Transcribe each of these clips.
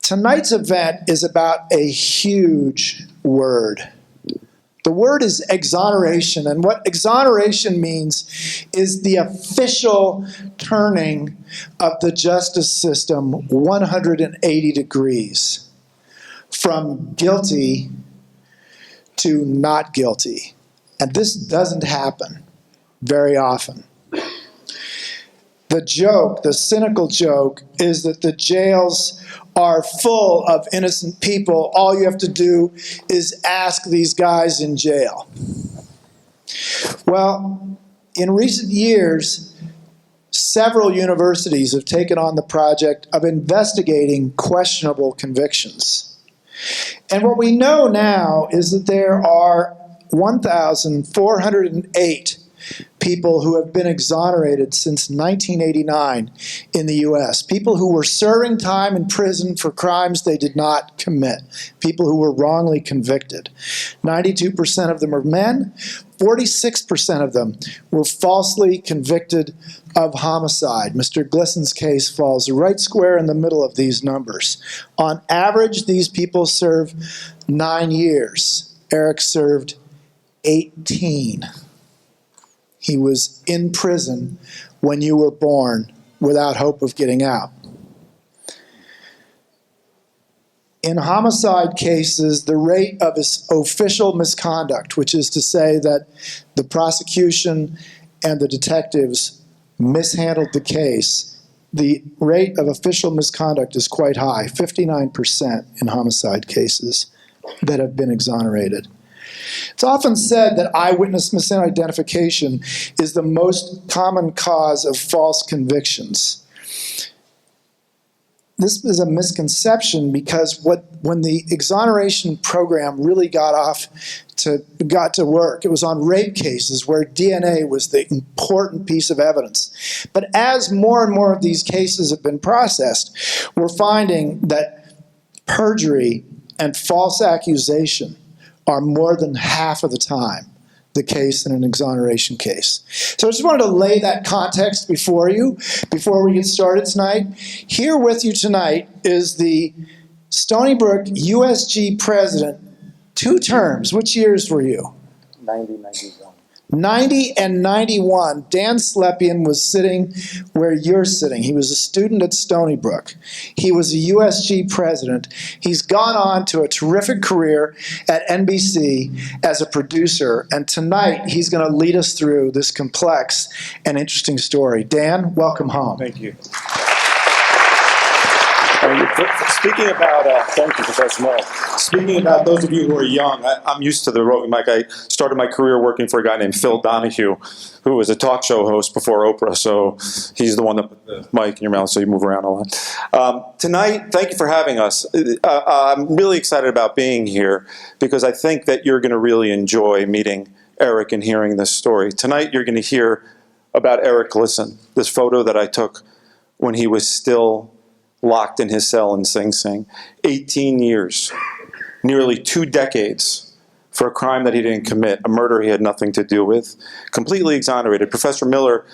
Tonight's event is about a huge word. The word is exoneration, and what exoneration means is the official turning of the justice system 180 degrees, from guilty to not guilty. And this doesn't happen very often. The joke, the cynical joke, is that the jails are full of innocent people. All you have to do is ask these guys in jail. Well, in recent years, several universities have taken on the project of investigating questionable convictions. And what we know now is that there are 1,408 people who have been exonerated since 1989 in the U.S. People who were serving time in prison for crimes they did not commit. People who were wrongly convicted. 92% of them are men. 46% of them were falsely convicted of homicide. Mr. Glisson's case falls right square in the middle of these numbers. On average, these people serve 9 years. Eric served 18. He was in prison when you were born without hope of getting out. In homicide cases, the rate of official misconduct, which is to say that the prosecution and the detectives mishandled the case, the rate of official misconduct is quite high, 59% in homicide cases that have been exonerated. It's often said that eyewitness misidentification is the most common cause of false convictions. This is a misconception because when the exoneration program really got to work, it was on rape cases where DNA was the important piece of evidence. But as more and more of these cases have been processed, we're finding that perjury and false accusation are more than half of the time the case in an exoneration case. So I just wanted to lay that context before you, before we get started tonight. Here with you tonight is the Stony Brook USG president, 2 terms. Which years were you? 90, 91. 90 and 91. Dan Slepian was sitting where you're sitting. He was a student at Stony Brook. He was a USG president. He's gone on to a terrific career at NBC as a producer, and tonight he's going to lead us through this complex and interesting story. Dan, welcome home. Thank you. Speaking about, thank you, Professor Morrow. Speaking about those of you who are young, I'm used to the roving mic. I started my career working for a guy named Phil Donahue, who was a talk show host before Oprah, so he's the one that put the mic in your mouth so you move around a lot. Tonight, thank you for having us. I'm really excited about being here because I think that you're going to really enjoy meeting Eric and hearing this story. Tonight, you're going to hear about Eric Glisten, this photo that I took when he was still locked in his cell in Sing Sing. 18 years, nearly 2 decades for a crime that he didn't commit, a murder he had nothing to do with, completely exonerated. Professor Miller,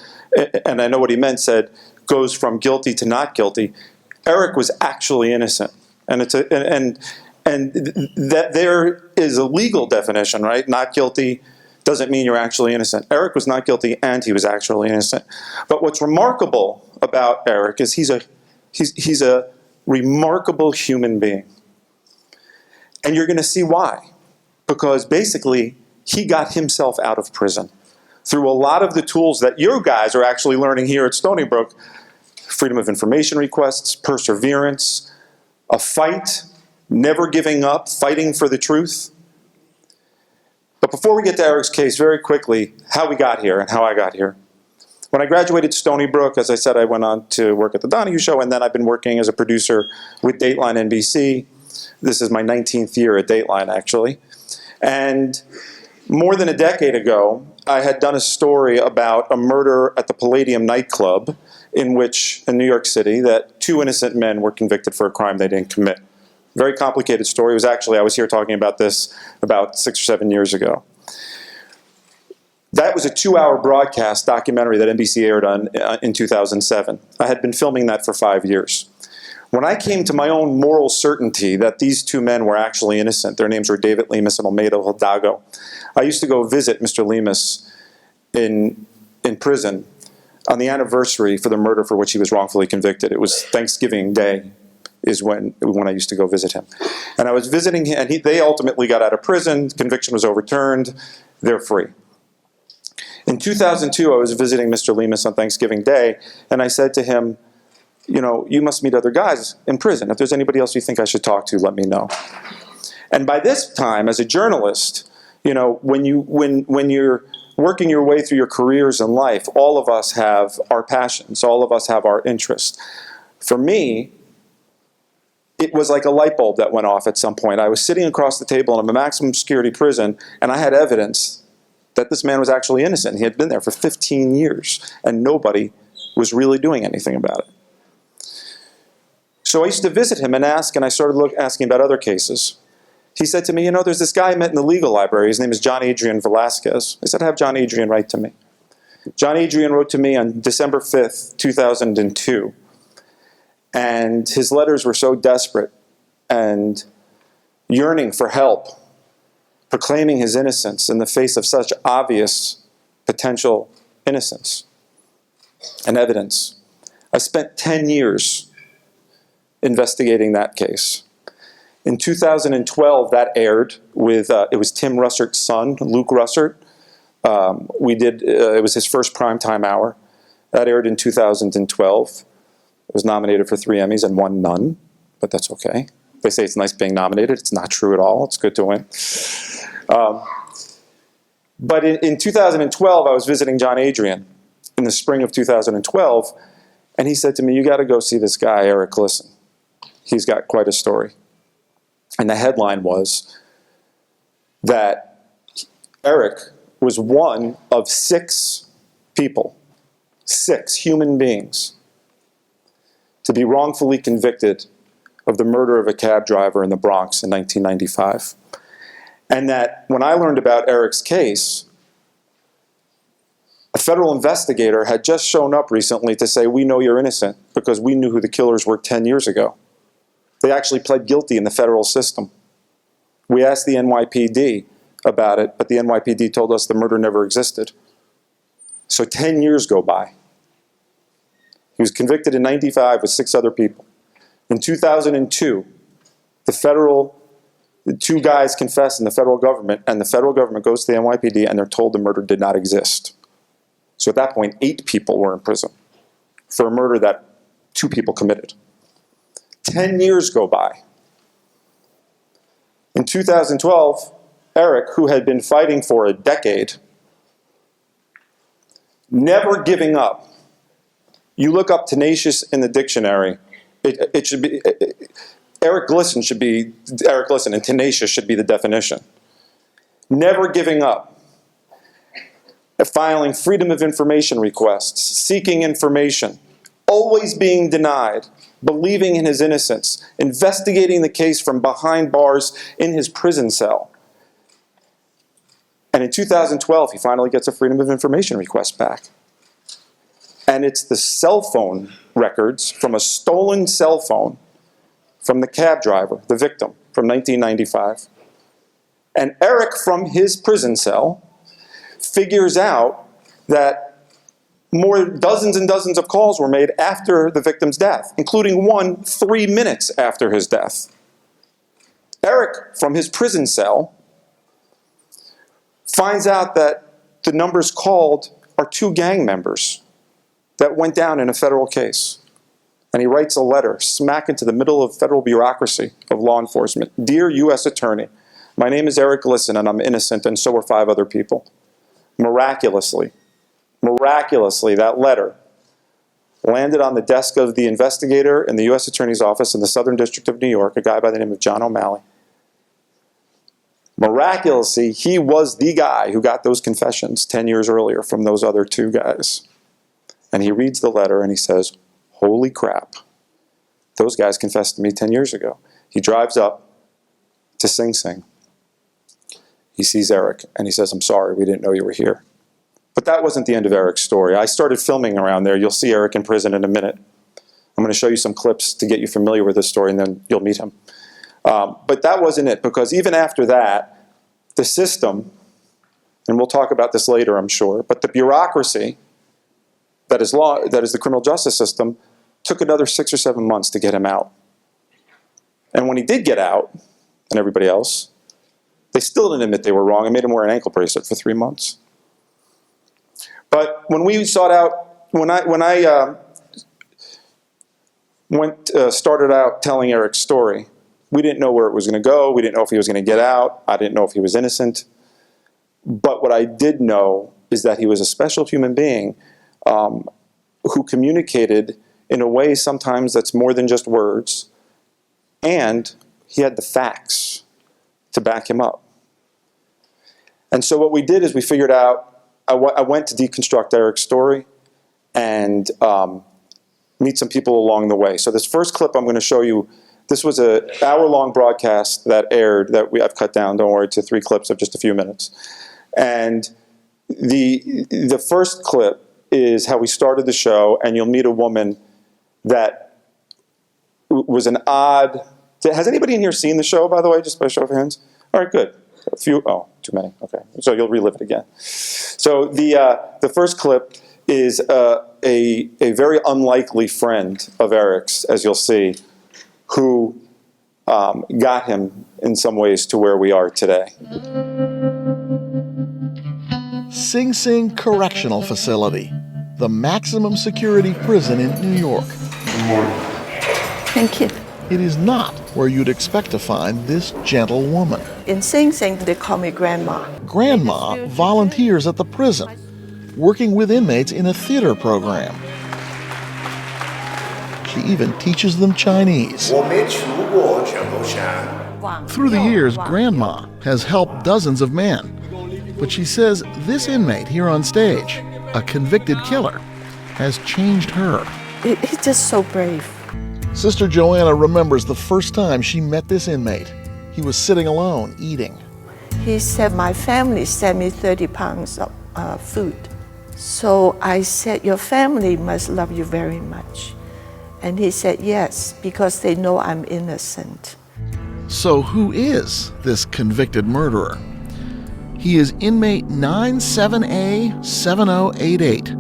and I know what he meant, said, goes from guilty to not guilty. Eric was actually innocent. And that there is a legal definition, right? Not guilty doesn't mean you're actually innocent. Eric was not guilty and he was actually innocent. But what's remarkable about Eric is he's a remarkable human being. And you're going to see why. Because basically, he got himself out of prison through a lot of the tools that you guys are actually learning here at Stony Brook. Freedom of information requests, perseverance, a fight, never giving up, fighting for the truth. But before we get to Eric's case, very quickly, how we got here and how I got here. When I graduated Stony Brook, as I said, I went on to work at the Donahue Show, and then I've been working as a producer with Dateline NBC. This is my 19th year at Dateline, actually. And more than a decade ago, I had done a story about a murder at the Palladium nightclub in New York City, that 2 innocent men were convicted for a crime they didn't commit. Very complicated story. It was actually, I was here talking about this about 6 or 7 years ago. That was a 2-hour broadcast documentary that NBC aired in 2007. I had been filming that for 5 years. When I came to my own moral certainty that these two men were actually innocent, their names were David Lemus and Olmedo Hidalgo, I used to go visit Mr. Lemus in prison on the anniversary for the murder for which he was wrongfully convicted. It was Thanksgiving Day is when I used to go visit him. And I was visiting him, and they ultimately got out of prison, conviction was overturned, they're free. In 2002, I was visiting Mr. Lemus on Thanksgiving Day, and I said to him, you know, you must meet other guys in prison. If there's anybody else you think I should talk to, let me know. And by this time, as a journalist, you know, when you're working your way through your careers in life, all of us have our passions, all of us have our interests. For me, it was like a light bulb that went off at some point. I was sitting across the table in a maximum security prison, and I had evidence that this man was actually innocent. He had been there for 15 years, and nobody was really doing anything about it. So I used to visit him and ask, and I started asking about other cases. He said to me, you know, there's this guy I met in the legal library. His name is John Adrian Velasquez. I said, have John Adrian write to me. John Adrian wrote to me on December 5th, 2002. And his letters were so desperate and yearning for help, proclaiming his innocence in the face of such obvious potential innocence and evidence. I spent 10 years investigating that case. In 2012, that aired with, it was Tim Russert's son, Luke Russert. It was his first primetime hour. That aired in 2012. It was nominated for 3 Emmys and won none, but that's okay. They say it's nice being nominated. It's not true at all. It's good to win. But in 2012, I was visiting John Adrian in the spring of 2012, and he said to me, you got to go see this guy, Eric Glisten. He's got quite a story. And the headline was that Eric was one of 6 people, 6 human beings, to be wrongfully convicted of the murder of a cab driver in the Bronx in 1995. And that when I learned about Eric's case, a federal investigator had just shown up recently to say, we know you're innocent because we knew who the killers were 10 years ago. They actually pled guilty in the federal system. We asked the NYPD about it, but the NYPD told us the murder never existed. So 10 years go by. He was convicted in 95 with 6 other people. In 2002, the 2 guys confess in the federal government, and the federal government goes to the NYPD and they're told the murder did not exist. So at that point, 8 people were in prison for a murder that 2 people committed. 10 years go by. In 2012, Eric, who had been fighting for a decade, never giving up. You look up tenacious in the dictionary, it should be, Eric Glisten should be, Eric Glisten, and tenacious should be the definition. Never giving up. Filing freedom of information requests, seeking information, always being denied, believing in his innocence, investigating the case from behind bars in his prison cell. And in 2012, he finally gets a freedom of information request back. And it's the cell phone records from a stolen cell phone from the cab driver, the victim, from 1995. And Eric, from his prison cell, figures out that dozens and dozens of calls were made after the victim's death, including one 3 minutes after his death. Eric, from his prison cell, finds out that the numbers called are 2 gang members that went down in a federal case. And he writes a letter smack into the middle of federal bureaucracy of law enforcement. Dear U.S. Attorney, my name is Eric Glisten and I'm innocent, and so are 5 other people. Miraculously, that letter landed on the desk of the investigator in the U.S. Attorney's Office in the Southern District of New York, a guy by the name of John O'Malley. Miraculously, he was the guy who got those confessions 10 years earlier from those other 2 guys. And he reads the letter and he says, holy crap, those guys confessed to me 10 years ago. He drives up to Sing Sing. He sees Eric and he says, I'm sorry, we didn't know you were here. But that wasn't the end of Eric's story. I started filming around there. You'll see Eric in prison in a minute. I'm I'm going to show you some clips to get you familiar with this story, and then you'll meet him. But that wasn't it, because even after that, the system, and we'll talk about this later, I'm sure, but the bureaucracy that is the criminal justice system took another 6 or 7 months to get him out. And when he did get out, and everybody else, they still didn't admit they were wrong and made him wear an ankle bracelet for 3 months. But when we sought out, when I started out telling Eric's story, we didn't know where it was going to go. We didn't know if he was going to get out. I didn't know if he was innocent. But what I did know is that he was a special human being who communicated in a way sometimes that's more than just words, and he had the facts to back him up. And so what we did is we figured out, I went to deconstruct Eric's story and meet some people along the way. So this first clip I'm going to show you, this was an hour-long broadcast that aired, that I've cut down, don't worry, to 3 clips of just a few minutes. And the first clip is how we started the show, and you'll meet a woman that was an odd... Has anybody in here seen the show, by the way, just by show of hands? All right, good. A few, oh, too many, okay. So you'll relive it again. So the first clip is a very unlikely friend of Eric's, as you'll see, who got him in some ways to where we are today. Sing Sing Correctional Facility, the maximum security prison in New York. Good morning. Thank you. It is not where you'd expect to find this gentle woman. In Sing Sing, they call me Grandma. Grandma volunteers at the prison, working with inmates in a theater program. She even teaches them Chinese. Through the years, Grandma has helped dozens of men. But she says this inmate here on stage, a convicted killer, has changed her. He's just so brave. Sister Joanna remembers the first time she met this inmate. He was sitting alone, eating. He said, my family sent me 30 pounds of food. So I said, your family must love you very much. And he said, yes, because they know I'm innocent. So who is this convicted murderer? He is inmate 97A7088,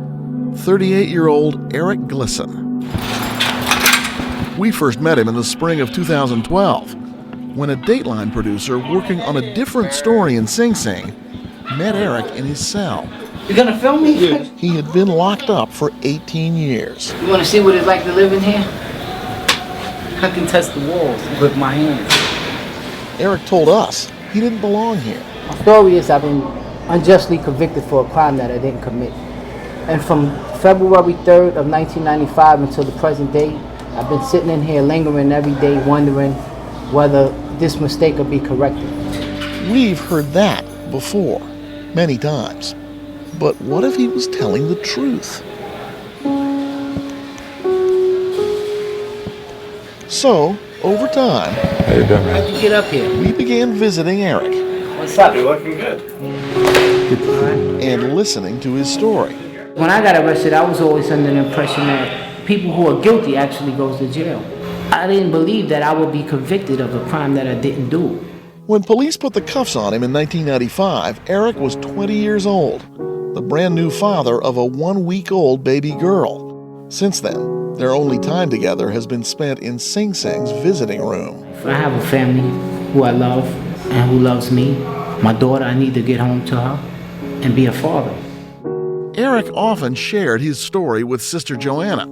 38-year-old Eric Glisten. We first met him in the spring of 2012, when a Dateline producer working on a different story in Sing Sing met Eric in his cell. You gonna film me? He had been locked up for 18 years. You wanna see what it's like to live in here? I can touch the walls with my hands. Eric told us he didn't belong here. My story is I've been unjustly convicted for a crime that I didn't commit. And from February 3rd of 1995 until the present day, I've been sitting in here lingering every day wondering whether this mistake will be corrected. We've heard that before, many times. But what if he was telling the truth? So, over time, How you doing, man? How'd you get up here? we began visiting Eric What's up? You're looking good. and listening to his story. When I got arrested, I was always under the impression that people who are guilty actually goes to jail. I didn't believe that I would be convicted of a crime that I didn't do. When police put the cuffs on him in 1995, Eric was 20 years old, the brand new father of a 1-week-old baby girl. Since then, their only time together has been spent in Sing Sing's visiting room. I have a family who I love and who loves me. My daughter, I need to get home to her and be a father. Eric often shared his story with Sister Joanna.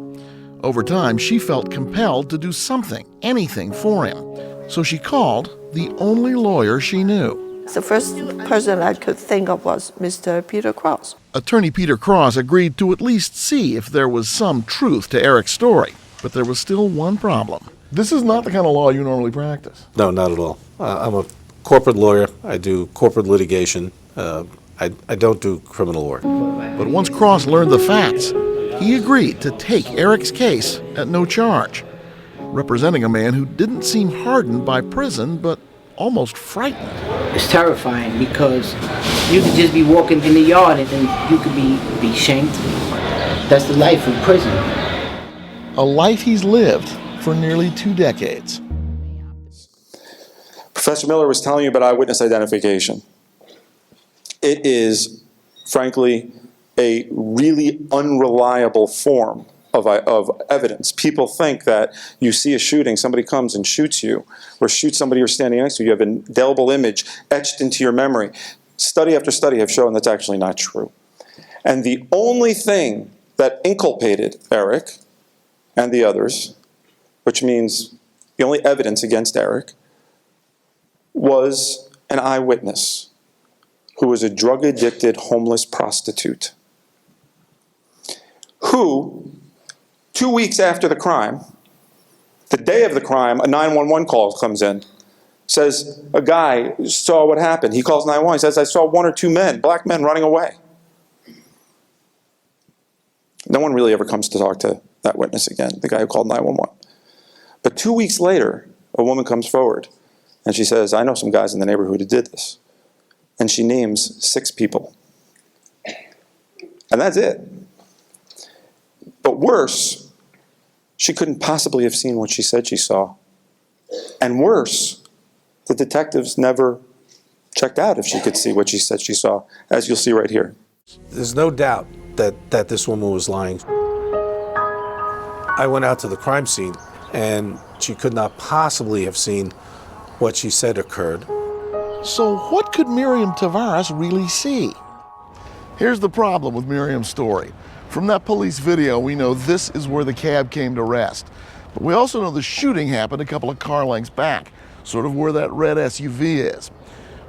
Over time, she felt compelled to do something, anything for him. So she called the only lawyer she knew. The first person I could think of was Mr. Peter Cross. Attorney Peter Cross agreed to at least see if there was some truth to Eric's story. But there was still one problem. This is not the kind of law you normally practice. No, not at all. I'm a corporate lawyer. I do corporate litigation. I don't do criminal work. But once Cross learned the facts, he agreed to take Eric's case at no charge, representing a man who didn't seem hardened by prison, but almost frightened. It's terrifying because you could just be walking in the yard and then you could be shanked. That's the life of prison. a life he's lived for nearly 2 decades. Professor Miller was telling you about eyewitness identification. It is, frankly, a really unreliable form of evidence. People think that you see a shooting, somebody comes and shoots you, or shoots somebody you're standing next to, you have an indelible image etched into your memory. Study after study have shown that's actually not true. And the only thing that inculpated Eric and the others, which means the only evidence against Eric, was an eyewitness who was a drug-addicted homeless prostitute who, 2 weeks after the crime, the day of the crime, a 911 call comes in. Says a guy saw what happened. He calls 911. He says, I saw 1 or 2 men, black men, running away. No one really ever comes to talk to that witness again, the guy who called 911. But 2 weeks later, a woman comes forward and she says, I know some guys in the neighborhood who did this. And she names 6 people. And that's it. But worse, she couldn't possibly have seen what she said she saw. And worse, the detectives never checked out if she could see what she said she saw, as you'll see right here. There's no doubt that this woman was lying. I went out to the crime scene, and she could not possibly have seen what she said occurred. So what could Miriam Tavares really see? Here's the problem with Miriam's story. From that police video, we know this is where the cab came to rest. But we also know the shooting happened a couple of car lengths back, sort of where that red SUV is.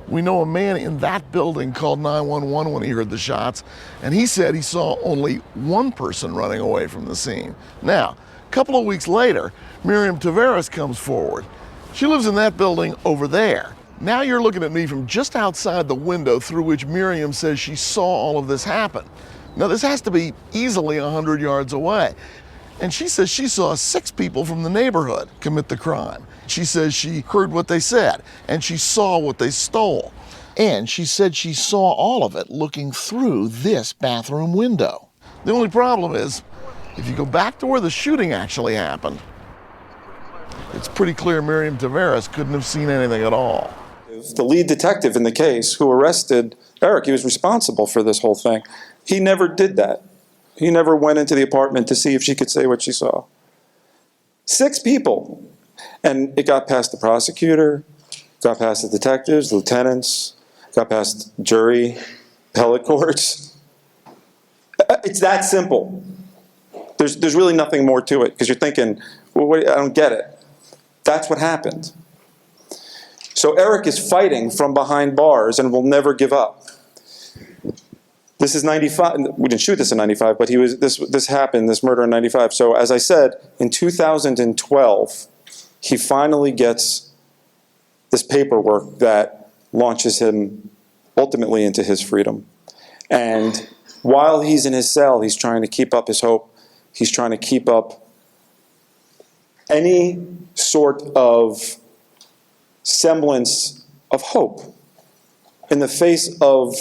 We know a man in that building called 911 when he heard the shots, and he said he saw only 1 person running away from the scene. Now, a couple of weeks later, Miriam Tavares comes forward. She lives in that building over there. Now you're looking at me from just outside the window through which Miriam says she saw all of this happen. Now this has to be easily 100 yards away. And she says she saw 6 people from the neighborhood commit the crime. She says she heard what they said, and she saw what they stole. And she said she saw all of it looking through this bathroom window. The only problem is, if you go back to where the shooting actually happened, it's pretty clear Miriam Tavares couldn't have seen anything at all. The lead detective in the case who arrested Eric, he was responsible for this whole thing. He never did that. He never went into the apartment to see if she could say what she saw. 6 people. And it got past the prosecutor, got past the detectives, lieutenants, got past jury, appellate courts. It's that simple. There's really nothing more to it, because you're thinking, well, I don't get it. That's what happened. So Eric is fighting from behind bars and will never give up. This is 95. We didn't shoot this in 95, but this happened, this murder in 95. So as I said, in 2012, he finally gets this paperwork that launches him ultimately into his freedom. And while he's in his cell, he's trying to keep up his hope. He's trying to keep up any sort of semblance of hope in the face of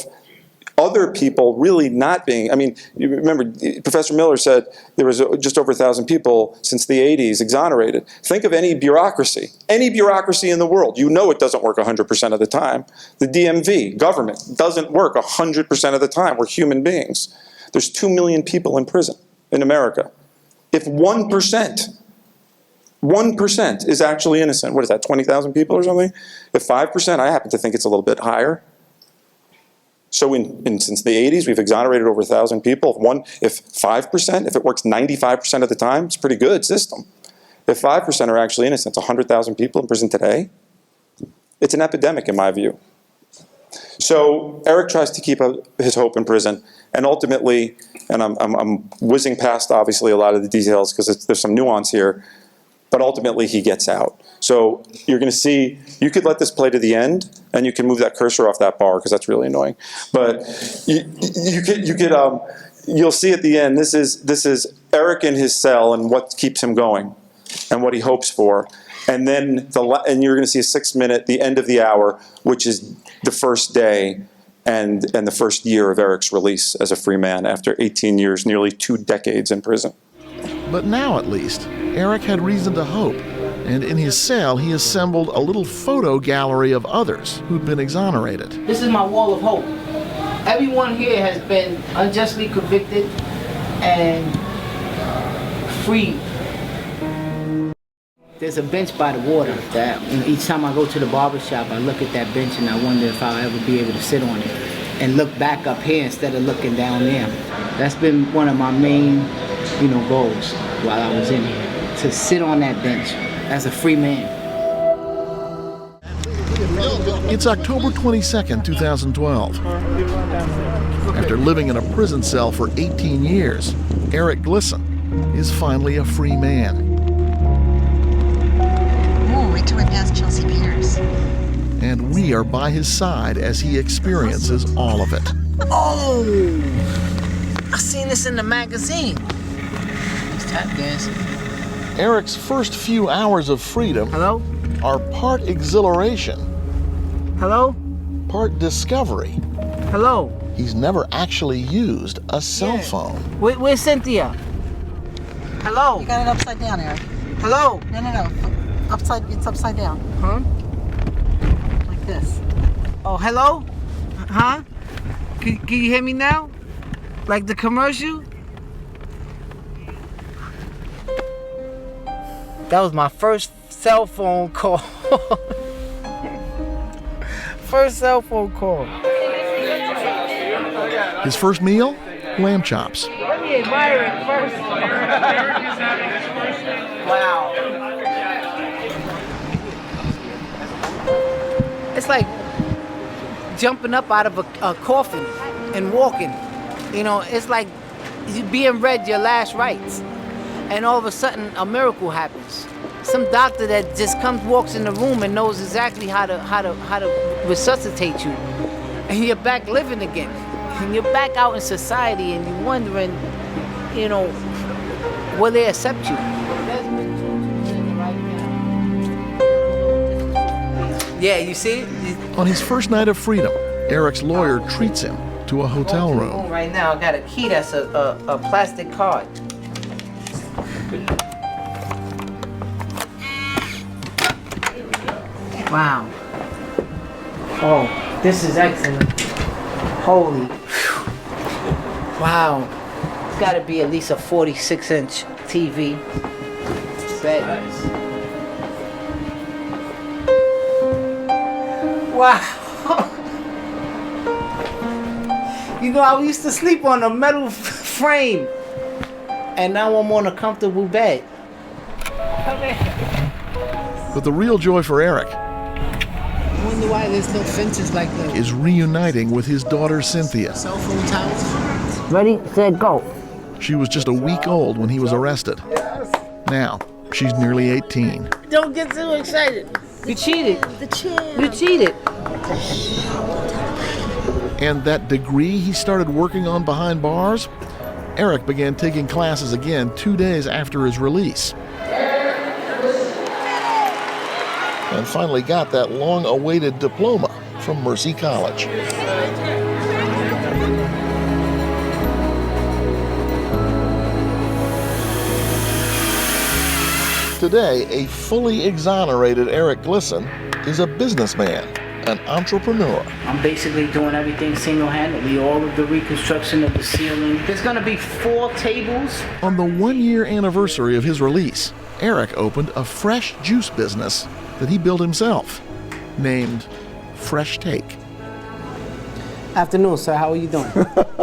other people really not being, I mean, you remember Professor Miller said there was just over 1,000 people since the 80s exonerated. Think of any bureaucracy in the world. You know it doesn't work 100% of the time. The DMV, government, doesn't work 100% of the time. We're human beings. There's 2 million people in prison in America. If 1% is actually innocent, what is that, 20,000 people or something? If 5%, I happen to think it's a little bit higher. So since the 80s, we've exonerated over 1,000 people. If 5%, if it works 95% of the time, it's a pretty good system. If 5% are actually innocent, it's 100,000 people in prison today. It's an epidemic in my view. So Eric tries to keep his hope in prison, and ultimately, and I'm whizzing past obviously a lot of the details because there's some nuance here, but ultimately he gets out. So you're going to see, you could let this play to the end, and you can move that cursor off that bar because that's really annoying. But you'll see at the end, this is Eric in his cell and what keeps him going and what he hopes for. And then you're going to see a 6-minute, the end of the hour, which is the first day and the first year of Eric's release as a free man after 18 years, nearly 2 decades in prison. But now, at least, Eric had reason to hope, and in his cell he assembled a little photo gallery of others who'd been exonerated. This is my wall of hope. Everyone here has been unjustly convicted and freed. There's a bench by the water that each time I go to the barber shop, I look at that bench and I wonder if I'll ever be able to sit on it and look back up here instead of looking down there. That's been one of my main, goals while I was in here, to sit on that bench as a free man. It's October 22nd, 2012. After living in a prison cell for 18 years, Eric Glisten is finally a free man. Ooh, wait till we pass Chelsea Piers. And we are by his side as he experiences all of it. Oh! I seen this in the magazine. He's tap dancing. Eric's first few hours of freedom Hello? are part exhilaration, Hello? part discovery. Hello? He's never actually used a cell phone. Where's Cynthia? Hello? You got it upside down, Eric. Hello? No. It's upside down. Huh? Like this. Oh, hello? Huh? Can you hear me now? Like the commercial? That was my first cell phone call. First cell phone call. His first meal? Lamb chops. Let me admire it first. Wow. It's like jumping up out of a coffin and walking. It's like you being read your last rites. And all of a sudden, a miracle happens. Some doctor that just walks in the room and knows exactly how to resuscitate you. And you're back living again. And you're back out in society and you're wondering, will they accept you? Yeah, you see it? On his first night of freedom, Eric's lawyer treats him to a hotel room. Right now, I got a key that's a plastic card. Wow. Oh, this is excellent. Holy. Wow. It's got to be at least a 46-inch TV. Bed. Wow. I used to sleep on a metal frame. And now I'm on a comfortable bed. Come here. But the real joy for Eric I wonder why there's no fences like that. is reuniting with his daughter Cynthia. Cell phone towers. Ready, set, go. She was just a week old when he was arrested. Now, she's nearly 18. Don't get too excited. You cheated. The champ. You cheated. And that degree he started working on behind bars? Eric began taking classes again 2 days after his release. And finally got that long-awaited diploma from Mercy College. Today, a fully exonerated Eric Glisten is a businessman, an entrepreneur. I'm basically doing everything single-handedly, all of the reconstruction of the ceiling. There's gonna be 4 tables. On the 1-year anniversary of his release, Eric opened a fresh juice business that he built himself, named Fresh Take. Afternoon, sir. How are you doing?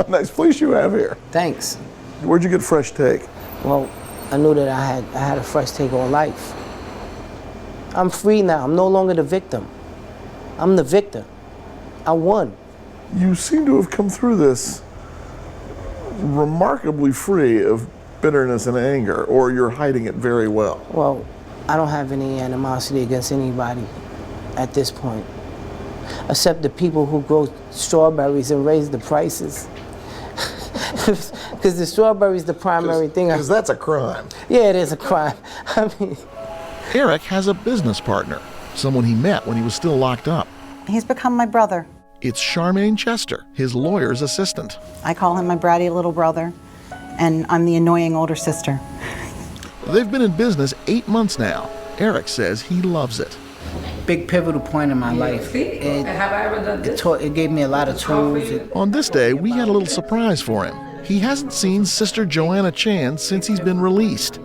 Nice place you have here. Thanks. Where'd you get Fresh Take? Well, I knew that I had a fresh take on life. I'm free now. I'm no longer the victim. I'm the victor. I won. You seem to have come through this remarkably free of bitterness and anger, or you're hiding it very well. Well, I don't have any animosity against anybody at this point, except the people who grow strawberries and raise the prices. Because the strawberry's the primary thing. Because that's a crime. Yeah, it is a crime. I mean, Eric has a business partner, someone he met when he was still locked up. He's become my brother. It's Charmaine Chester, his lawyer's assistant. I call him my bratty little brother, and I'm the annoying older sister. They've been in business 8 months now. Eric says he loves it. Big pivotal point in my life. It gave me a lot of tools. On this day, we had a little surprise for him. He hasn't seen Sister Joanna Chan since he's been released.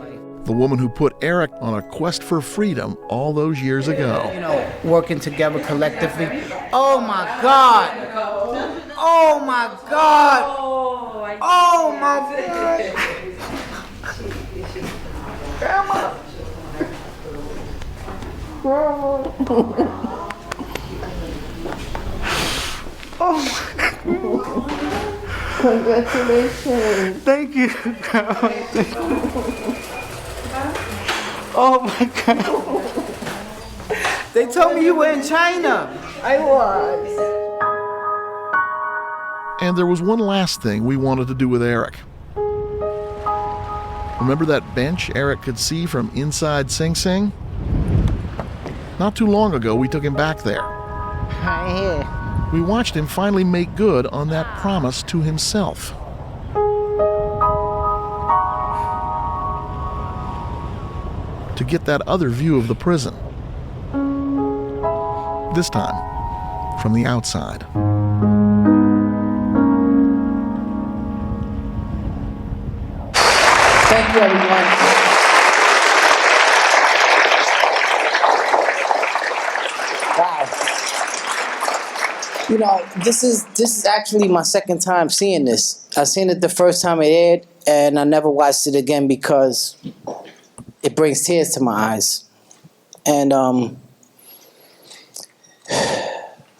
The woman who put Eric on a quest for freedom all those years ago. You know, working together collectively. Oh my God! Oh my God! Oh my God! Grandma! Oh my God! Congratulations! Thank you, Grandma. Oh my God! They told me you were in China. I was. And there was one last thing we wanted to do with Eric. Remember that bench Eric could see from inside Sing Sing? Not too long ago, we took him back there. Right here. We watched him finally make good on that promise to himself. To get that other view of the prison. This time, from the outside. Thank you, everyone. Wow. You know, this is actually my second time seeing this. I seen it the first time it aired, and I never watched it again because it brings tears to my eyes. And I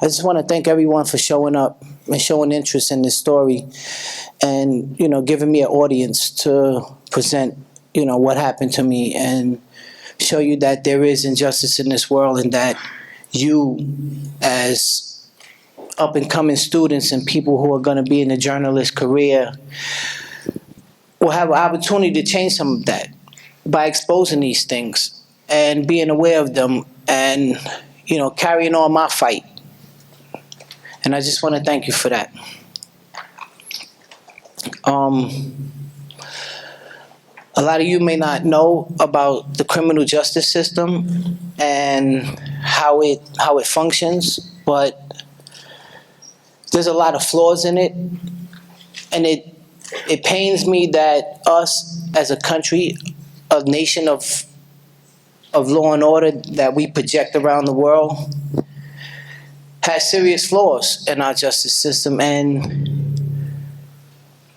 just want to thank everyone for showing up and showing interest in this story, and giving me an audience to present what happened to me and show you that there is injustice in this world, and that you, as up and coming students and people who are going to be in the journalist career, will have an opportunity to change some of that by exposing these things and being aware of them, and carrying on my fight. And I just want to thank you for that. A lot of you may not know about the criminal justice system and how it functions, but there's a lot of flaws in it, and it pains me that us as a country, a nation of law and order that we project around the world, has serious flaws in our justice system, and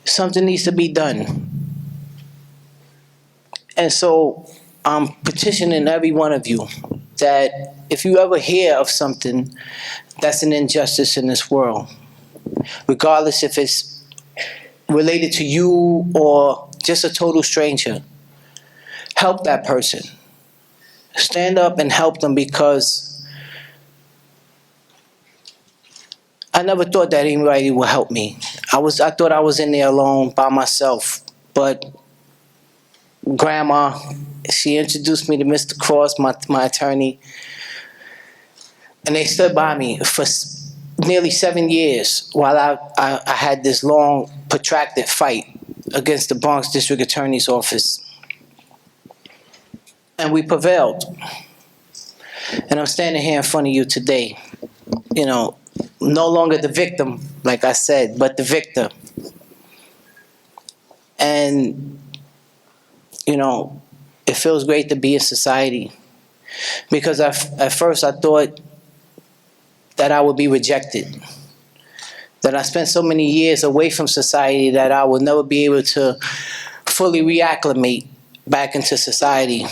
something needs to be done. And so I'm petitioning every one of you that if you ever hear of something that's an injustice in this world, regardless if it's related to you or just a total stranger, help that person. Stand up and help them, because I never thought that anybody would help me. I thought I was in there alone by myself, but Grandma, she introduced me to Mr. Cross, my attorney, and they stood by me for nearly 7 years while I had this long, protracted fight against the Bronx District Attorney's Office. And we prevailed. And I'm standing here in front of you today, no longer the victim, like I said, but the victor. And it feels great to be in society, because at first I thought that I would be rejected, that I spent so many years away from society that I would never be able to fully reacclimate back into society.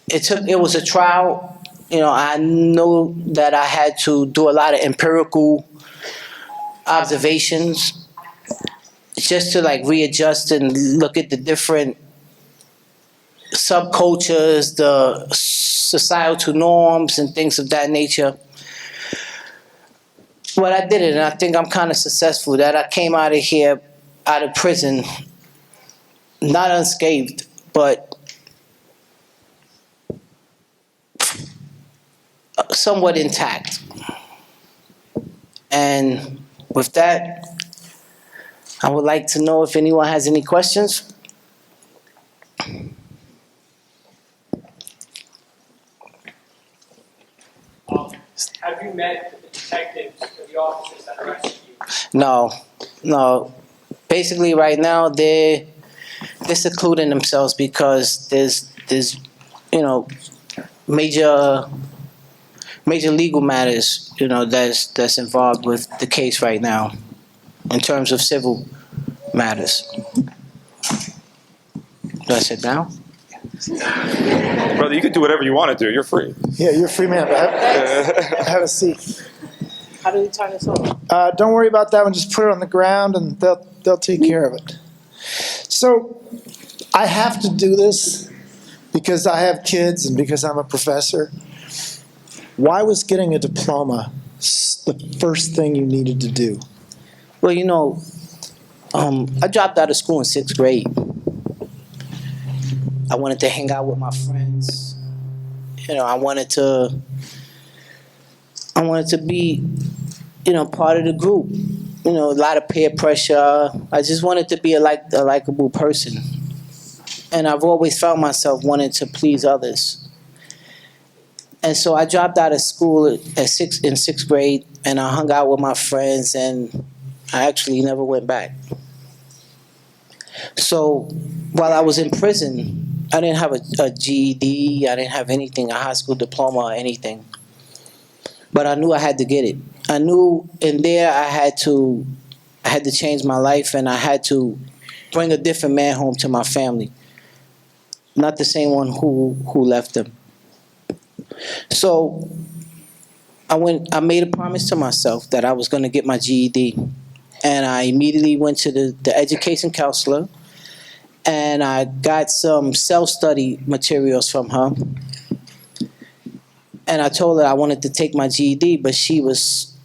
It was a trial. I know that I had to do a lot of empirical observations just to readjust and look at the different subcultures, the societal norms and things of that nature. But I did it, and I think I'm kind of successful, that I came out of prison, not unscathed, but somewhat intact. And with that, I would like to know if anyone has any questions. officers that arrested you? No. Basically, right now they're secluding themselves because there's major legal matters that's involved with the case right now in terms of civil matters. Do I sit down? Brother, you can do whatever you want to do. You're free. Yeah, you're a free man. Have a seat. How do you turn this on? Don't worry about that one. Just put it on the ground, and they'll take care of it. So, I have to do this because I have kids and because I'm a professor. Why was getting a diploma the first thing you needed to do? Well, I dropped out of school in 6th grade. I wanted to hang out with my friends. I wanted to be, part of the group. A lot of peer pressure. I just wanted to be a likable person. And I've always found myself wanting to please others. And so I dropped out of school in 6th grade, and I hung out with my friends, and I actually never went back. So while I was in prison, I didn't have a GED, I didn't have anything, a high school diploma or anything. But I knew I had to get it. I knew in there I had to change my life, and I had to bring a different man home to my family. Not the same one who left them. So I made a promise to myself that I was going to get my GED. And I immediately went to the education counselor, and I got some self-study materials from her. And I told her I wanted to take my GED, but she was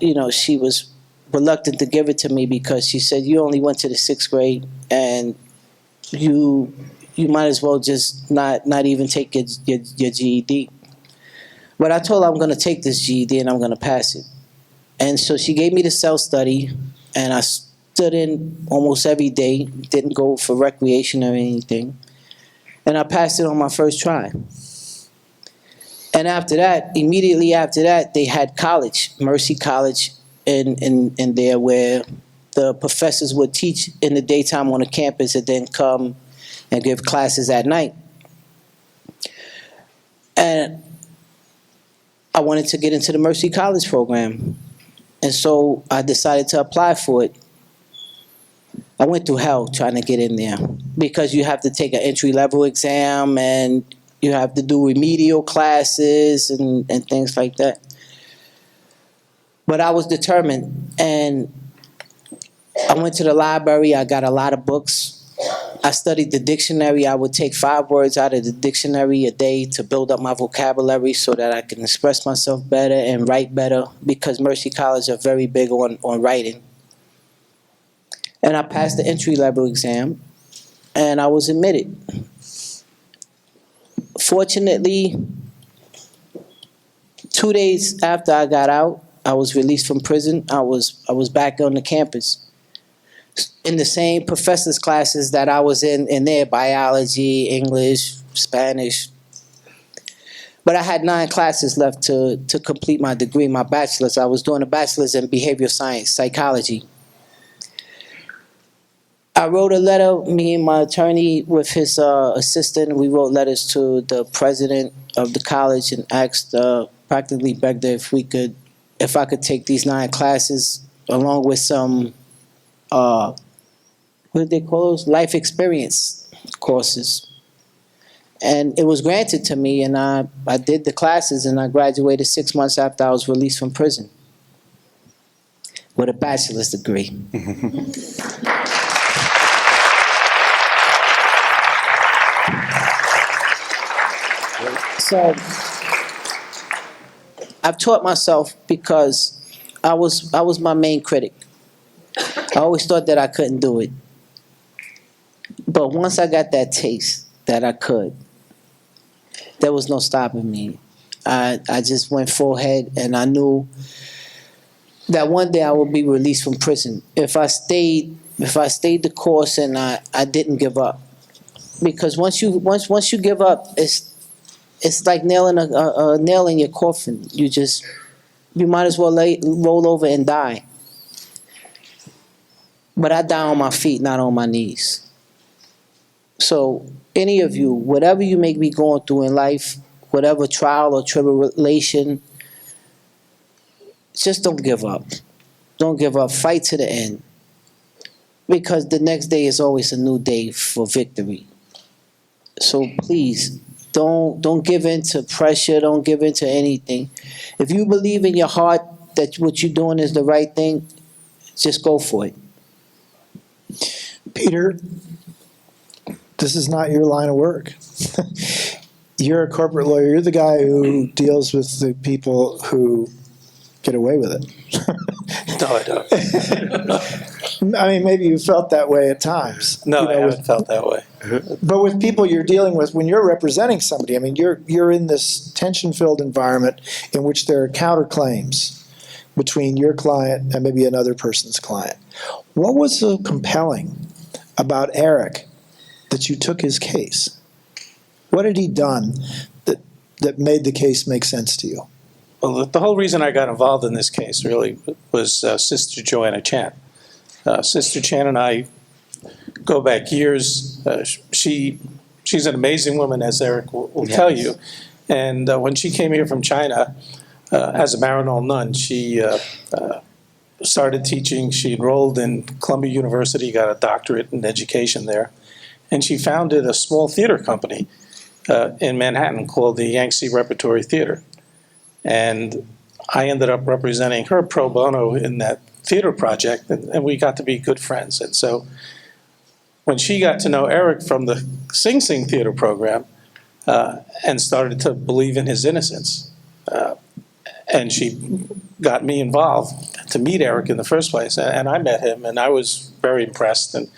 reluctant to give it to me because she said, you only went to the 6th grade, and you might as well just not even take your GED. But I told her I'm going to take this GED and I'm going to pass it. And so she gave me the self-study, and I stood in almost every day, didn't go for recreation or anything. And I passed it on my first try. And after that, immediately after that, they had college, Mercy College in there, where the professors would teach in the daytime on the campus and then come and give classes at night. And I wanted to get into the Mercy College program. And so I decided to apply for it. I went through hell trying to get in there because you have to take an entry-level exam, and you have to do remedial classes and things like that. But I was determined, and I went to the library. I got a lot of books. I studied the dictionary. I would take 5 words out of the dictionary a day to build up my vocabulary so that I can express myself better and write better, because Mercy College are very big on writing. And I passed the entry-level exam, and I was admitted. Fortunately, 2 days after I got out, I was released from prison. I was back on the campus in the same professors' classes that I was in there, biology, English, Spanish. But I had 9 classes left to complete my degree, my bachelor's. I was doing a bachelor's in behavioral science, psychology. I wrote a letter, me and my attorney with his assistant, we wrote letters to the president of the college and asked, practically begged her if I could take these 9 classes along with some, what did they call those? Life experience courses. And it was granted to me, and I did the classes, and I graduated 6 months after I was released from prison with a bachelor's degree. So I've taught myself because I was my main critic. I always thought that I couldn't do it. But once I got that taste that I could, there was no stopping me. I just went full head, and I knew that one day I would be released from prison if I stayed the course and I didn't give up. Because once you give up, it's like nailing a nail in your coffin. you might as well roll over and die. But I die on my feet, not on my knees. So any of you, whatever you may be going through in life, whatever trial or tribulation, just don't give up. Don't give up. Fight to the end. Because the next day is always a new day for victory. So please, don't give in to pressure. Don't give in to anything. If you believe in your heart that what you're doing is the right thing, just go for it. Peter, this is not your line of work. You're a corporate lawyer. You're the guy who deals with the people who get away with it. No, I don't. I mean, maybe you felt that way at times. No, you know, I haven't felt that way. But with people you're dealing with, when you're representing somebody, I mean, you're in this tension-filled environment in which there are counterclaims between your client and maybe another person's client. What was so compelling about Eric that you took his case? What had he done that made the case make sense to you? Well, the whole reason I got involved in this case really was Sister Joanna Chan. Sister Chan and I go back years. She's an amazing woman, as Eric will tell you. And when she came here from China as a Marinol nun, she started teaching. She enrolled in Columbia University, got a doctorate in education there. And she founded a small theater company in Manhattan called the Yangtze Repertory Theater. And I ended up representing her pro bono in that theater project, and we got to be good friends. And so when she got to know Eric from the Sing Sing theater program and started to believe in his innocence, and she got me involved to meet Eric in the first place, and I met him, and I was very impressed. And,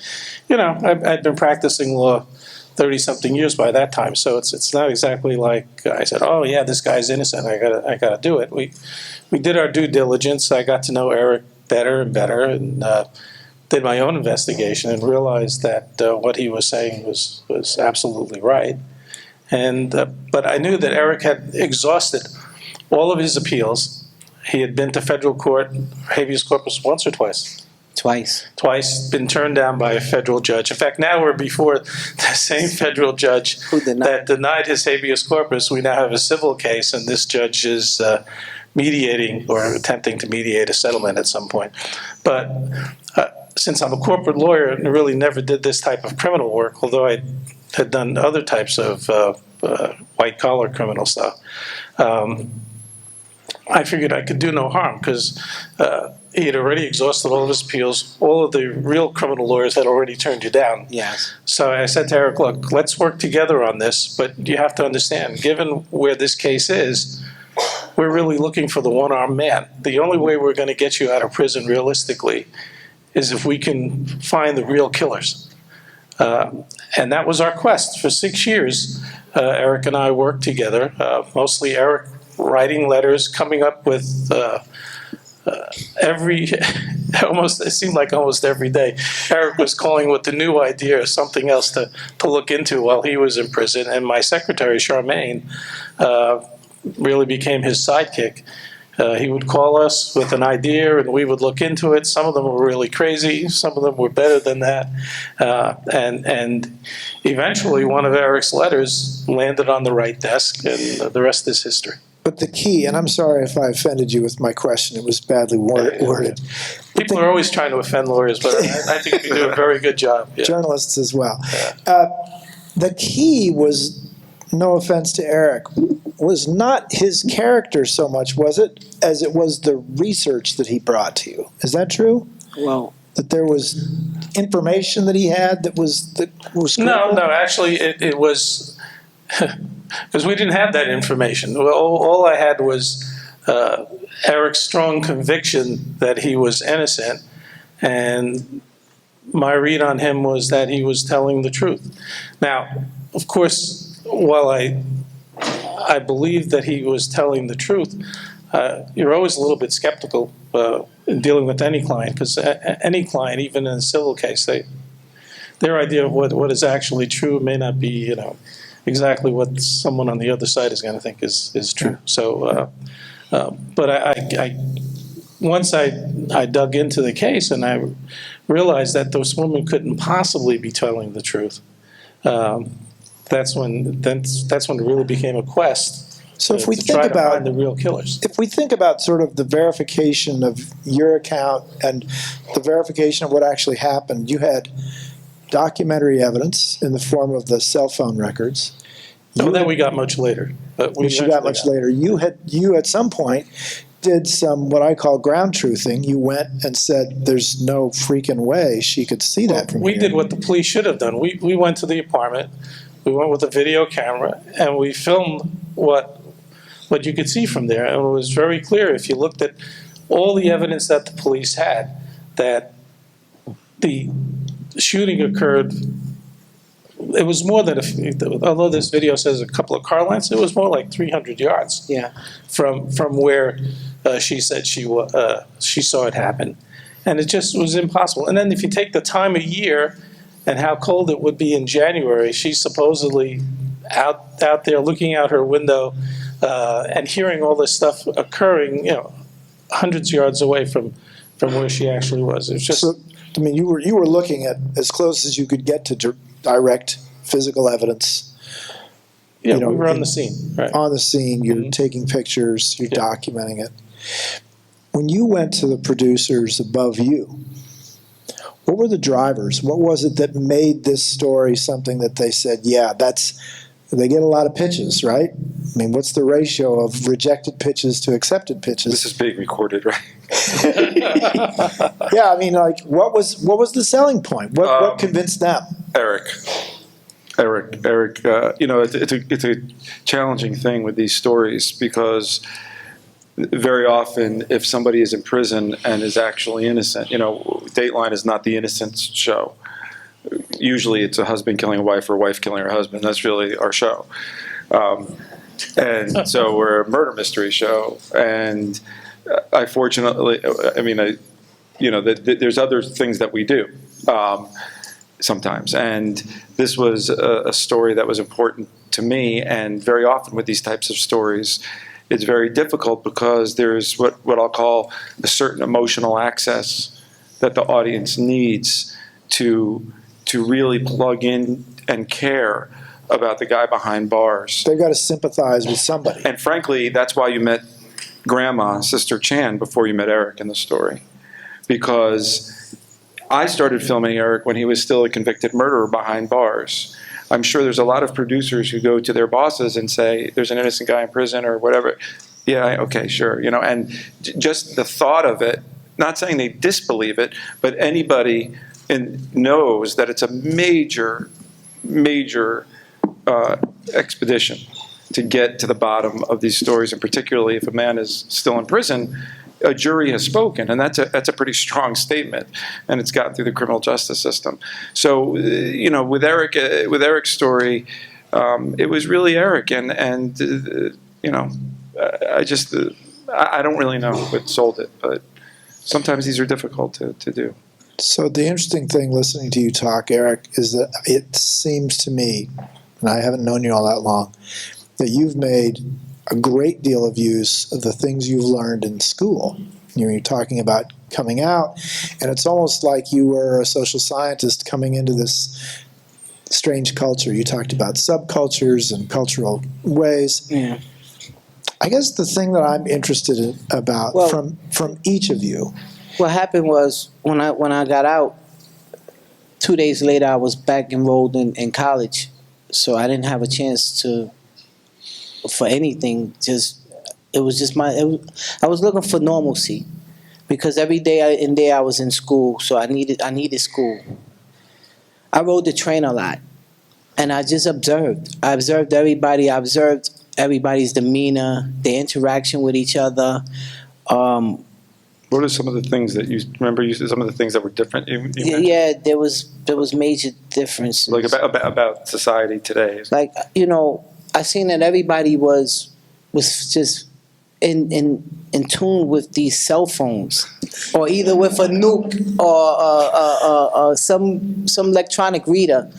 you know, I'd been practicing law 30-something years by that time, so it's not exactly like I said, oh yeah, this guy's innocent, I gotta do it. We did our due diligence. I got to know Eric better and better, and did my own investigation and realized that what he was saying was absolutely right. And but I knew that Eric had exhausted all of his appeals. He had been to federal court, habeas corpus, once or twice. Twice, been turned down by a federal judge. In fact, now we're before the same federal judge that denied his habeas corpus. We now have a civil case, and this judge is mediating or attempting to mediate a settlement at some point. But since I'm a corporate lawyer and really never did this type of criminal work, although I had done other types of white-collar criminal stuff, I figured I could do no harm because he had already exhausted all of his appeals. All of the real criminal lawyers had already turned you down. Yes. So I said to Eric, look, let's work together on this, but you have to understand, given where this case is, we're really looking for the one-armed man. The only way we're going to get you out of prison realistically is if we can find the real killers. And that was our quest. For 6 years, Eric and I worked together, mostly Eric writing letters, coming up with it seemed like almost every day, Eric was calling with a new idea or something else to look into while he was in prison. And my secretary, Charmaine, really became his sidekick. He would call us with an idea and we would look into it. Some of them were really crazy. Some of them were better than that. And eventually one of Eric's letters landed on the right desk, and the rest is history. But the key, and I'm sorry if I offended you with my question, it was badly worded. People are always trying to offend lawyers, but I think we do a very good job. Yeah. Journalists as well. The key was, no offense to Eric, was not his character so much, was it, as it was the research that he brought to you. Is that true? Well, that there was information that he had that was No, actually it was because we didn't have that information. All I had was Eric's strong conviction that he was innocent, and my read on him was that he was telling the truth. Now, of course, while I believe that he was telling the truth, you're always a little bit skeptical in dealing with any client, because any client, even in a civil case, their idea of what is actually true may not be, exactly what someone on the other side is going to think is true. So But once I dug into the case and I realized that this woman couldn't possibly be telling the truth, that's when it really became a quest. So if we to think try to about find the real killers. if we think about sort of the verification of your account and the verification of what actually happened, you had documentary evidence in the form of the cell phone records. No, that we got much later. But Which you got much later. You at some point did some what I call ground truthing. You went and said, "There's no freaking way she could see that from We here." did what the police should have done. We went to the apartment, we went with a video camera, and we filmed what you could see from there. And it was very clear, if you looked at all the evidence that the police had, that the shooting occurred. It was more than although this video says a couple of car lengths, it was more like 300 yards. Yeah. From where she said she saw it happen, and it just was impossible. And then if you take the time of year and how cold it would be in January, she's supposedly out there looking out her window and hearing all this stuff occurring, hundreds of yards away from where she actually was. It was just. So, I mean, you were looking at as close as you could get to direct physical evidence. Yeah, we were on the scene. Right. On the scene, you're taking pictures, you're documenting it. When you went to the producers above you, what were the drivers? What was it that made this story something that they said, yeah, they get a lot of pitches, right? I mean, what's the ratio of rejected pitches to accepted pitches? This is being recorded, right? Yeah, I mean, like, what was the selling point? What convinced them? Eric, it's a challenging thing with these stories because very often if somebody is in prison and is actually innocent, Dateline is not the innocence show. Usually it's a husband killing a wife or a wife killing her husband. That's really our show. And so we're a murder mystery show. And there's other things that we do. Sometimes. And this was a story that was important to me. And very often with these types of stories, it's very difficult because there's what I'll call a certain emotional access that the audience needs to really plug in and care about the guy behind bars. They've got to sympathize with somebody. And frankly, that's why you met Grandma, Sister Chan, before you met Eric in the story. Because I started filming Eric when he was still a convicted murderer behind bars. I'm sure there's a lot of producers who go to their bosses and say, there's an innocent guy in prison or whatever. Yeah, okay, sure. And just the thought of it, not saying they disbelieve it, but anybody knows that it's a major expedition to get to the bottom of these stories, and particularly if a man is still in prison, a jury has spoken, and that's a pretty strong statement, and it's gotten through the criminal justice system. So, with Eric's story, it was really Eric, and I don't really know what sold it, but sometimes these are difficult to do. So the interesting thing listening to you talk, Eric, is that it seems to me, and I haven't known you all that long, that you've made a great deal of use of the things you've learned in school. You're talking about coming out, and it's almost like you were a social scientist coming into this strange culture. You talked about subcultures and cultural ways. Yeah. I guess the thing that I'm interested in about from each of you. What happened was when I got out, 2 days later I was back enrolled in college, so I didn't have a chance for anything. I was looking for normalcy because every day I was in school, so I needed school. I rode the train a lot, and I just observed. I observed everybody. I observed everybody's demeanor, their interaction with each other. What are some of the things that you remember? Some of the things that were different. Yeah, there was major differences. Like about society today. Like I seen that everybody was just in tune with these cell phones, or either with a nuke or some electronic reader.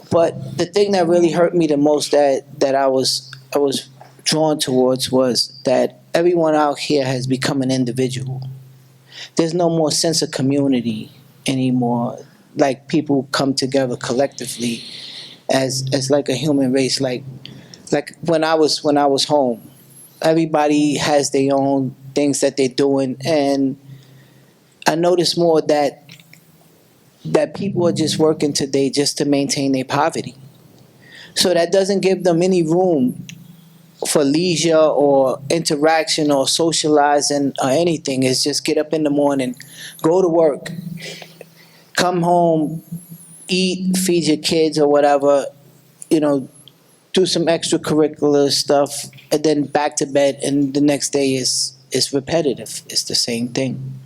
But the thing that really hurt me the most that I was drawn towards was that everyone out here has become an individual. There's no more sense of community anymore. Like people come together collectively as like a human race. Like when I was home, everybody has their own things that they're doing, and I notice more that people are just working today just to maintain their poverty. So that doesn't give them any room for leisure or interaction or socializing or anything. It's just get up in the morning, go to work, come home, eat, feed your kids or whatever, do some extracurricular stuff, and then back to bed, and the next day is repetitive. It's the same thing.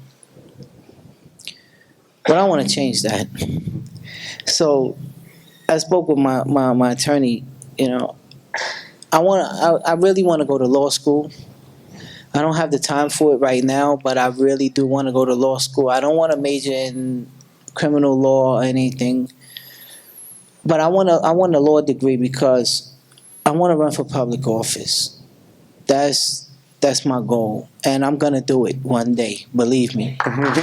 But I want to change that. So I spoke with my attorney, I really want to go to law school. I don't have the time for it right now, but I really do want to go to law school. I don't want to major in criminal law or anything, but I want a law degree because I want to run for public office. That's my goal, and I'm gonna do it one day. Believe me. Because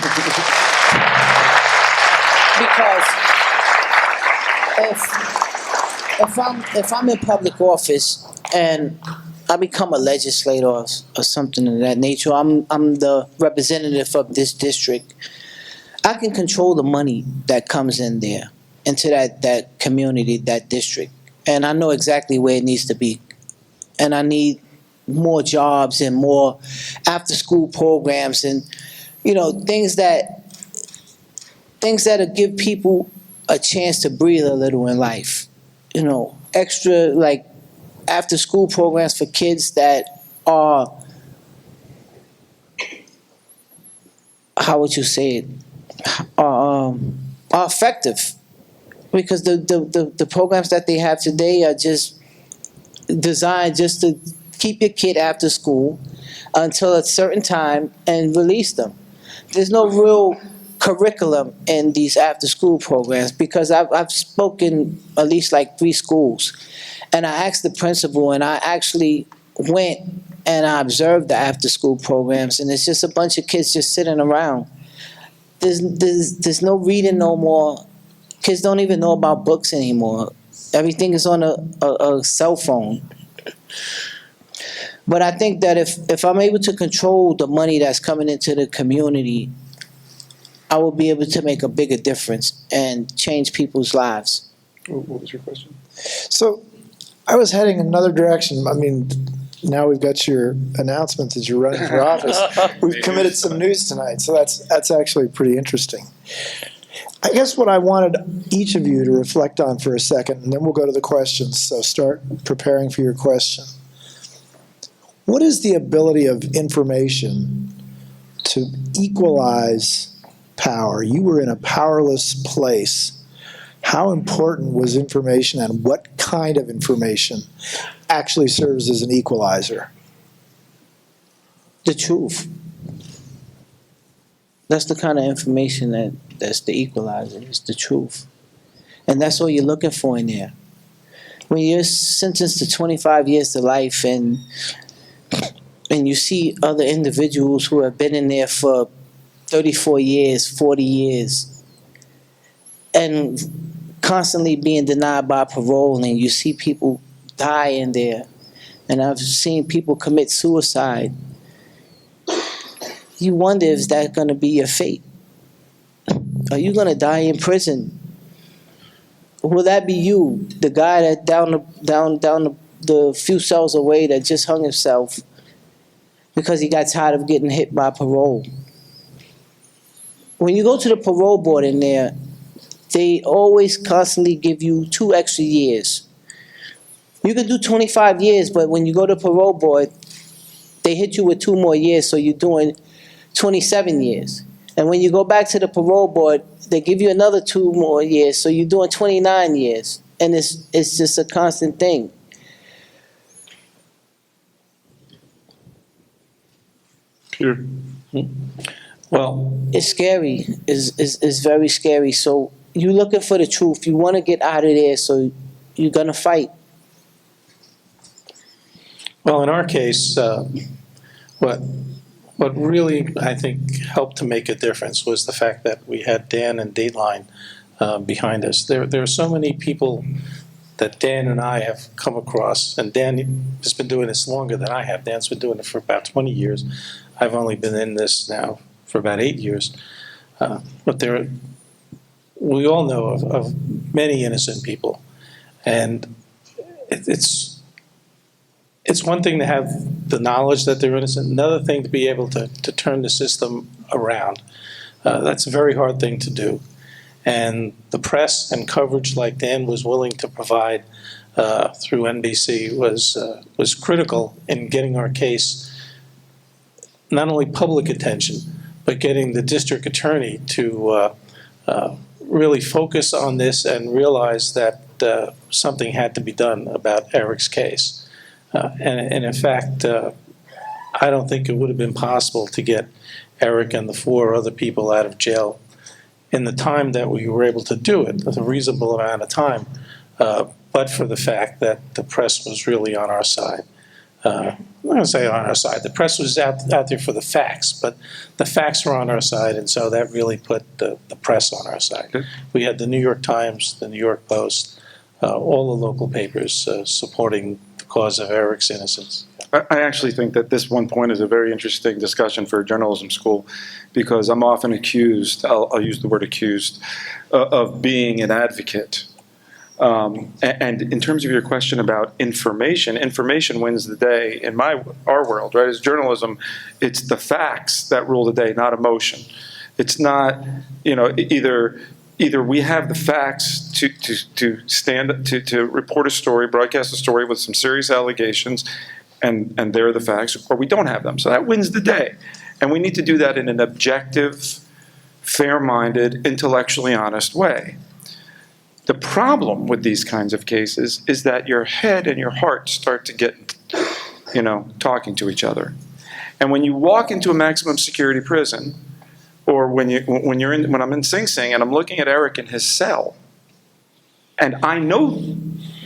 if I'm in public office and I become a legislator or something of that nature, I'm the representative of this district, I can control the money that comes in there into that community, that district, and I know exactly where it needs to be. And I need more jobs and more after-school programs and things that'll give people a chance to breathe a little in life. Extra like after-school programs for kids that are, how would you say it, are effective, because the programs that they have today are just designed just to keep your kid after school until a certain time and release them. There's no real curriculum in these after-school programs, because I've spoken at least like 3 schools, and I asked the principal, and I actually went and I observed the after-school programs, and it's just a bunch of kids just sitting around. There's no reading no more. Kids don't even know about books anymore. Everything is on a cell phone. But I think that if I'm able to control the money that's coming into the community, I will be able to make a bigger difference and change people's lives. What was your question? So I was heading another direction. I mean, now we've got your announcement that you're running for office. We've committed some news tonight, so that's actually pretty interesting. I guess what I wanted each of you to reflect on for a second, and then we'll go to the questions, so start preparing for your question. What is the ability of information to equalize power? You were in a powerless place. How important was information, and what kind of information actually serves as an equalizer? The truth. That's the kind of information that's the equalizer. It's the truth. And that's all you're looking for in there. When you're sentenced to 25 years to life and you see other individuals who have been in there for 34 years, 40 years, and constantly being denied by parole, and you see people die in there, and I've seen people commit suicide, you wonder if that's going to be your fate. Are you going to die in prison? Will that be you, the guy that down the few cells away that just hung himself because he got tired of getting hit by parole? When you go to the parole board in there, they always constantly give you 2 extra years. You can do 25 years, but when you go to parole board, they hit you with 2 more years, so you're doing 27 years. And when you go back to the parole board, they give you another 2 more years, so you're doing 29 years. And it's just a constant thing. Peter? Well, It's scary. It's very scary. So you're looking for the truth. You want to get out of there, so you're going to fight. well, in our case, what really, I think, helped to make a difference was the fact that we had Dan and Dateline behind us. There are so many people that Dan and I have come across, and Dan has been doing this longer than I have. Dan's been doing it for about 20 years. I've only been in this now for about 8 years. But we all know of many innocent people. And it's one thing to have the knowledge that they're innocent, another thing to be able to turn the system around. That's a very hard thing to do. And the press and coverage like Dan was willing to provide through NBC was critical in getting our case not only public attention, but getting the district attorney to really focus on this and realize that something had to be done about Eric's case. And in fact, I don't think it would have been possible to get Eric and the 4 other people out of jail in the time that we were able to do it, a reasonable amount of time, but for the fact that the press was really on our side. I'm not going to say on our side. The press was out there for the facts, but the facts were on our side, and so that really put the press on our side. We had the New York Times, the New York Post, all the local papers supporting the cause of Eric's innocence. I actually think that this one point is a very interesting discussion for journalism school, because I'm often accused, I'll use the word accused, of being an advocate. And in terms of your question about information wins the day in our world, right? As journalism, it's the facts that rule the day, not emotion. It's not, either we have the facts to report a story, broadcast a story with some serious allegations, and they're the facts, or we don't have them. So that wins the day. And we need to do that in an objective, fair-minded, intellectually honest way. The problem with these kinds of cases is that your head and your heart start to get, talking to each other. And when you walk into a maximum security prison, or when I'm in Sing Sing and I'm looking at Eric in his cell, and I know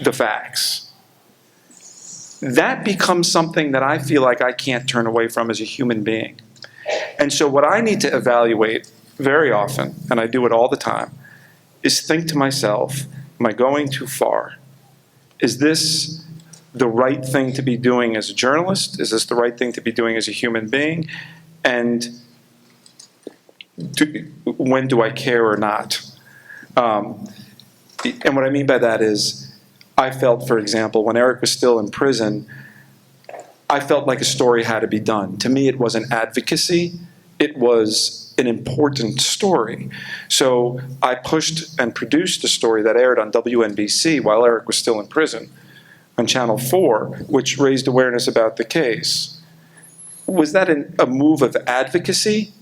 the facts, that becomes something that I feel like I can't turn away from as a human being. And so what I need to evaluate very often, and I do it all the time, is think to myself, am I going too far? Is this the right thing to be doing as a journalist? Is this the right thing to be doing as a human being? And when do I care or not? And what I mean by that is, I felt, for example, when Eric was still in prison, I felt like a story had to be done. To me, it wasn't advocacy. It was an important story. So I pushed and produced a story that aired on WNBC while Eric was still in prison on Channel 4, which raised awareness about the case. Was that a move of advocacy?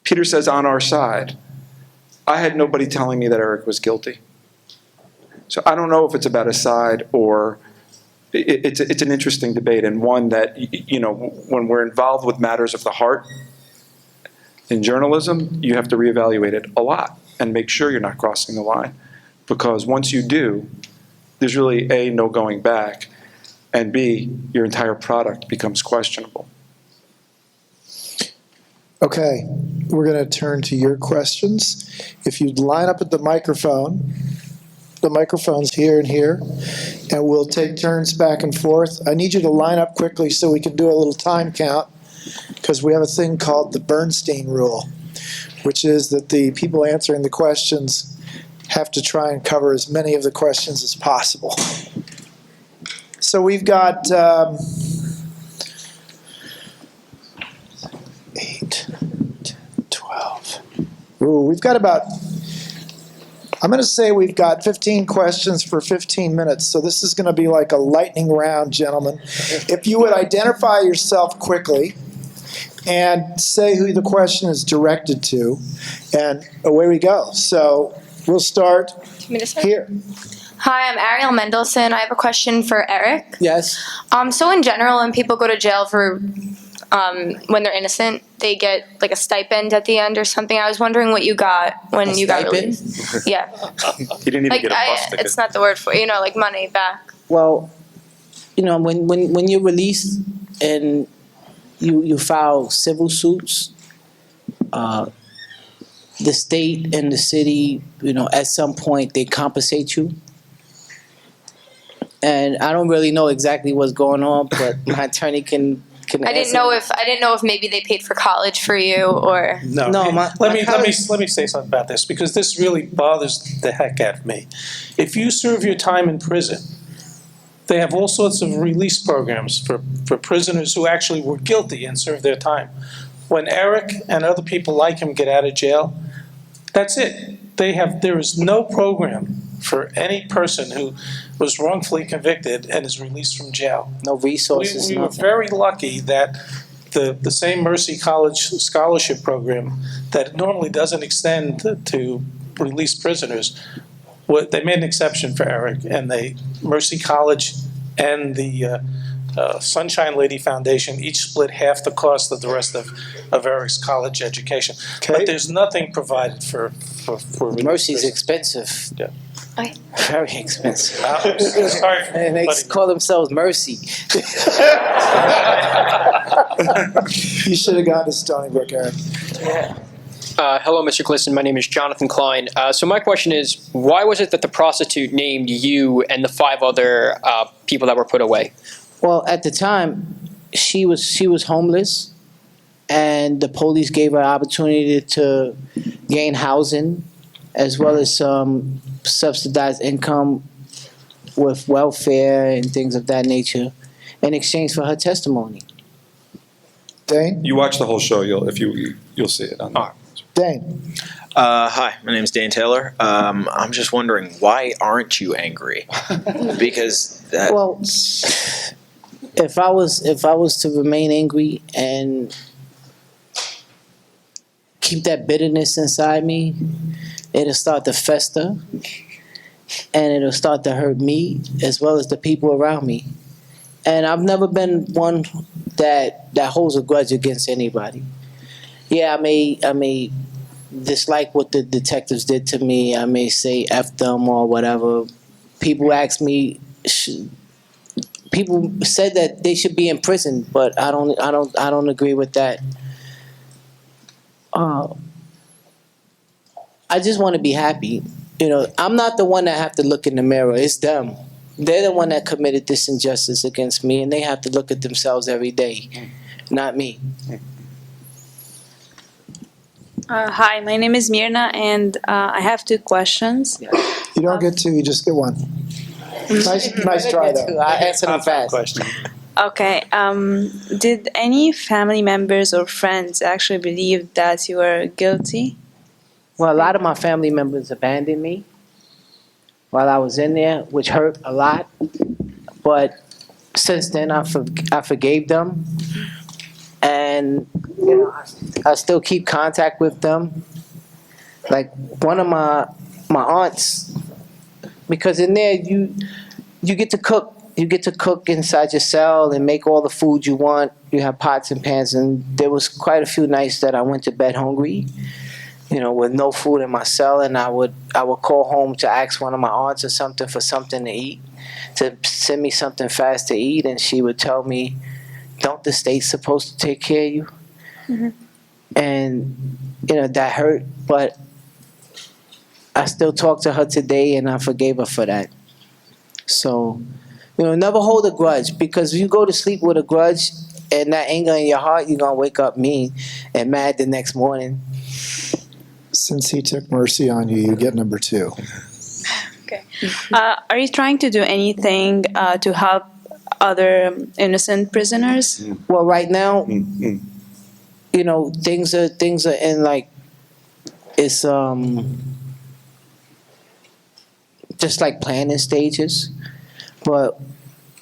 Peter says, on our side. I had nobody telling me that Eric was guilty. So I don't know if it's about a side or it's an interesting debate, and one that, when we're involved with matters of the heart in journalism, you have to reevaluate it a lot and make sure you're not crossing the line. Because once you do, there's really A, no going back, and B, your entire product becomes questionable. Okay, we're going to turn to your questions. If you'd line up at the microphone's here and here, and we'll take turns back and forth. I need you to line up quickly so we can do a little time count, because we have a thing called the Bernstein Rule, which is that the people answering the questions have to try and cover as many of the questions as possible. So we've got 8, 10, 12. Ooh, we've got about, I'm going to say we've got 15 questions for 15 minutes, so this is going to be like a lightning round, gentlemen. If you would identify yourself quickly and say who the question is directed to, and away we go. So we'll start here. Hi, I'm Ariel Mendelson. I have a question for Eric. Yes. So in general, when people go to jail for when they're innocent, they get like a stipend at the end or something. I was wondering what you got when you got released. Yeah. He didn't even get a bus ticket. It's not the word for it, like money back. Well, when you're released, and you file civil suits, the state and the city, at some point they compensate you. And I don't really know exactly what's going on, but my attorney can. I didn't know if maybe they paid for college for you or. No. Let me say something about this, because this really bothers the heck out of me. If you serve your time in prison, they have all sorts of release programs for prisoners who actually were guilty and served their time. When Eric and other people like him get out of jail, that's it. There is no program for any person who was wrongfully convicted and is released from jail. No resources. We were very lucky that the same Mercy College scholarship program that normally doesn't extend to released prisoners, they made an exception for Eric, and Mercy College and the Sunshine Lady Foundation each split half the cost of the rest of Eric's college education. Okay. But there's nothing provided for Mercy's expensive. Yeah. Okay. Very expensive. Sorry for And they call themselves Mercy. You should have gone to Stony Brook, Eric. Yeah. Hello, Mr. Glisson. My name is Jonathan Klein. So my question is, why was it that the prostitute named you and the 5 other people that were put away? Well, at the time, she was homeless, and the police gave her an opportunity to gain housing, as well as some subsidized income with welfare and things of that nature, in exchange for her testimony. Dane? You watch the whole show, you'll see it. Dane? Hi, my name is Dan Taylor. I'm just wondering, why aren't you angry? Because Well, if I was to remain angry and keep that bitterness inside me, it'll start to fester, and it'll start to hurt me as well as the people around me. And I've never been one that holds a grudge against anybody. Yeah, I may dislike what the detectives did to me. I may say F them or whatever. People ask me. People said that they should be in prison, but I don't agree with that. I just want to be happy. I'm not the one that have to look in the mirror. It's them. They're the one that committed this injustice against me, and they have to look at themselves every day, not me. Hi, my name is Mirna, and I have 2 questions. You don't get 2, you just get 1. Nice try, though. I answer them fast. Question. Okay. Did any family members or friends actually believe that you were guilty? Well, a lot of my family members abandoned me while I was in there, which hurt a lot. But since then, I forgave them, and I still keep contact with them. Like one of my aunts, because in there you get to cook. You get to cook inside your cell and make all the food you want. You have pots and pans, and there was quite a few nights that I went to bed hungry, with no food in my cell, and I would call home to ask one of my aunts or something for something to eat, to send me something fast to eat, and she would tell me, "Don't the state supposed to take care of you?" Mm-hmm. And that hurt, but I still talk to her today, and I forgave her for that. So, never hold a grudge, because if you go to sleep with a grudge and that anger in your heart, you're gonna wake up mean and mad the next morning. Since he took mercy on you, you get number 2. Okay. Are you trying to do anything to help other innocent prisoners? Well, right now, things are in it's just like planning stages, but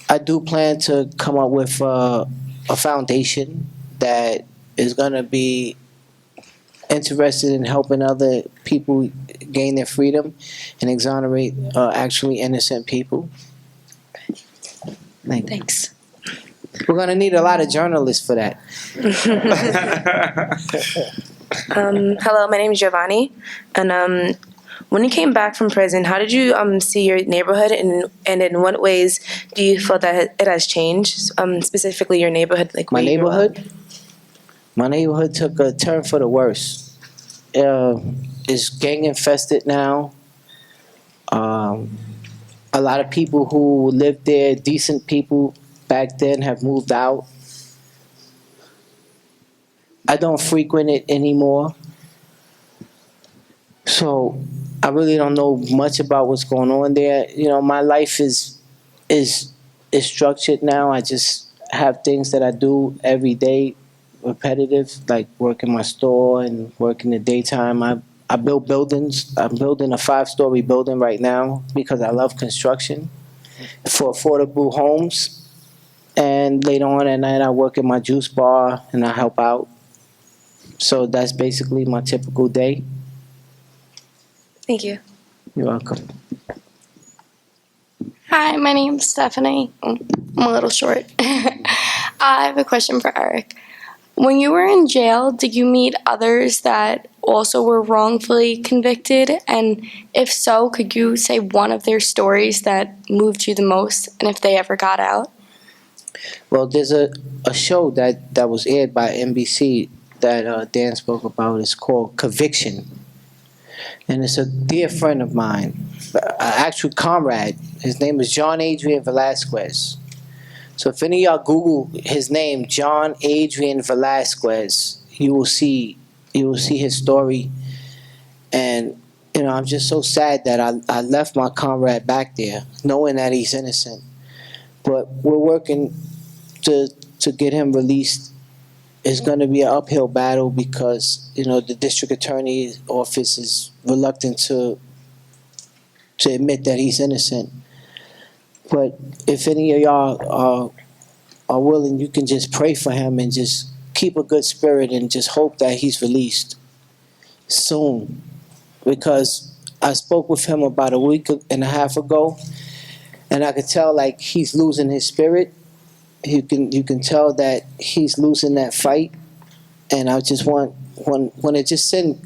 I do plan to come up with a foundation that is gonna be interested in helping other people gain their freedom and exonerate actually innocent people. Thanks. We're gonna need a lot of journalists for that. Hello, my name is Giovanni, and When you came back from prison, how did you see your neighborhood, and in what ways do you feel that it has changed, specifically your neighborhood? Like My where you grew up? neighborhood? My neighborhood took a turn for the worse. It's gang infested now. A lot of people who lived there, decent people back then, have moved out. I don't frequent it anymore. So I really don't know much about what's going on there. You know, my life is structured now. I just have things that I do every day, repetitive, like work in my store and work in the daytime. I build buildings. I'm building a 5-story building right now because I love construction for affordable homes. And later on at night, I work in my juice bar and I help out. So that's basically my typical day. Thank you. You're welcome. Hi, my name's Stephanie. I'm a little short. I have a question for Eric. When you were in jail, did you meet others that also were wrongfully convicted? And if so, could you say one of their stories that moved you the most, and if they ever got out? Well, there's a show that was aired by NBC that Dan spoke about. It's called Conviction. And it's a dear friend of mine, an actual comrade. His name is John Adrian Velasquez. So if any of y'all Google his name, John Adrian Velasquez, you will see his story. And you know, I'm just so sad that I left my comrade back there, knowing that he's innocent. But we're working to get him released. It's going to be an uphill battle because, you know, the district attorney's office is reluctant to admit that he's innocent. But if any of y'all are willing, you can just pray for him and just keep a good spirit and just hope that he's released soon. Because I spoke with him about a week and a half ago, and I could tell like he's losing his spirit. You can tell that he's losing that fight, and I just want to just send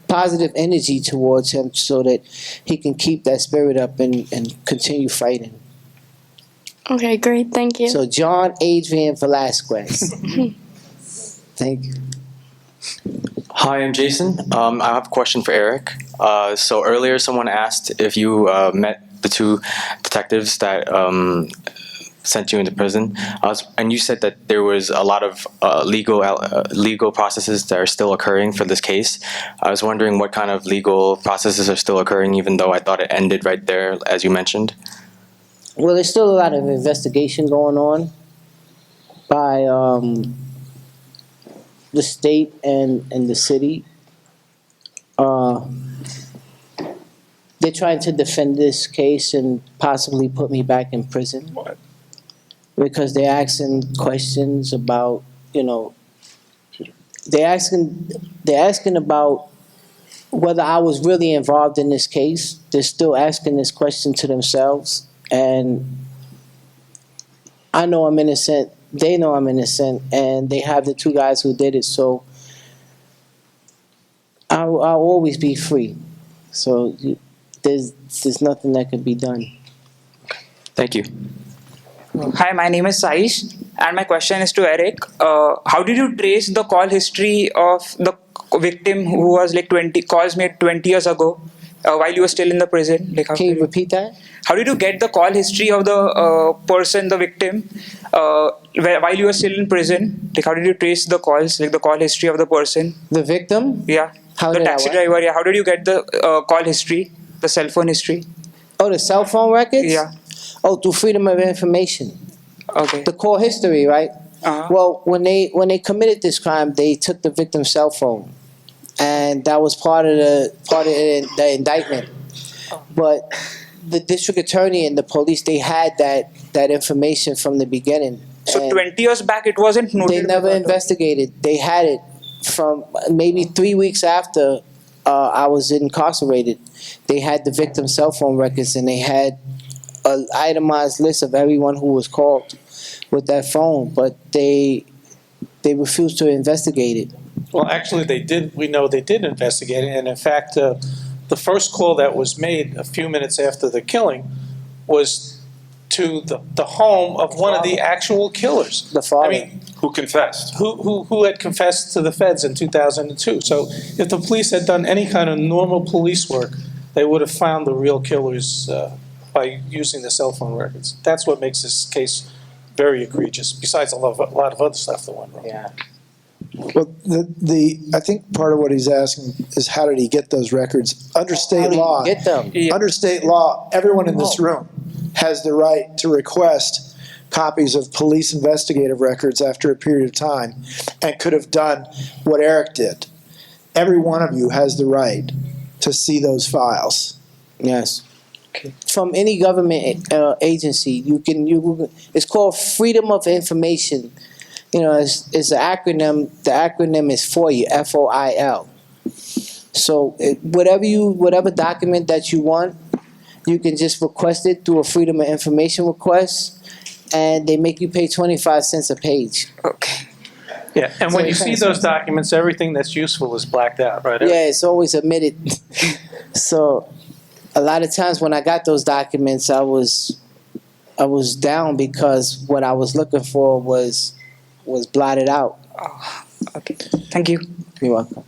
positive energy towards him so that he can keep that spirit up and continue fighting. Okay, great. Thank you. So John Adrian Velasquez. Thank you. Hi, I'm Jason. I have a question for Eric. So earlier someone asked if you met the two detectives that sent you into prison, and you said that there was a lot of legal processes that are still occurring for this case. I was wondering what kind of legal processes are still occurring, even though I thought it ended right there, as you mentioned. Well, there's still a lot of investigation going on by the state and the city. They're trying to defend this case and possibly put me back in prison. What? Because they're asking questions about, you know, they're asking about whether I was really involved in this case. They're still asking this question to themselves. And I know I'm innocent. They know I'm innocent. And they have the two guys who did it. So I'll always be free. So there's nothing that can be done. Thank you. Hi, my name is Saish, and my question is to Eric. How did you trace the call history of the victim who was like calls made 20 years ago while you were still in the prison? Like, can you repeat that? How did you get the call history of the person, the victim, while you were still in prison? Like, how did you trace the calls, like the call history of the person? The victim? Yeah. The taxi driver, yeah. How did you get the call history, the cell phone history? Oh, the cell phone records? Yeah. Oh, through Freedom of Information. Okay. The call history, right? Uh-huh. Well, when they committed this crime, they took the victim's cell phone, and that was part of the indictment. But the district attorney and the police, they had that information from the beginning. So 20 years back, it wasn't noted. They never investigated. They had it from maybe 3 weeks after I was incarcerated. They had the victim's cell phone records, and they had an itemized list of everyone who was called with that phone, but they refused to investigate it. Well, actually, they did. We know they did investigate it, and in fact, the the first call that was made a few minutes after the killing was to the home of one of the actual killers. The father. I mean, Who confessed? who had confessed to the feds in 2002. So if the police had done any kind of normal police work, they would have found the real killers by using the cell phone records. That's what makes this case very egregious, besides a lot of other stuff that went wrong. Yeah. Well, I think part of what he's asking is how did he get those records? Under state law, Get them. under state law, everyone in this room has the right to request copies of police investigative records after a period of time and could have done what Eric did. Every one of you has the right to see those files. Yes. From any government agency, you can. It's called Freedom of Information. You know, it's an acronym. The acronym is FOIL, FOIL. So whatever document that you want, you can just request it through a Freedom of Information request, and they make you pay 25 cents a page. Okay. Yeah, and when you see those documents, everything that's useful is blacked out, right? Yeah, it's always omitted. So a lot of times when I got those documents, I was down because what I was looking for was blotted out. Oh, okay. Thank you. You're welcome.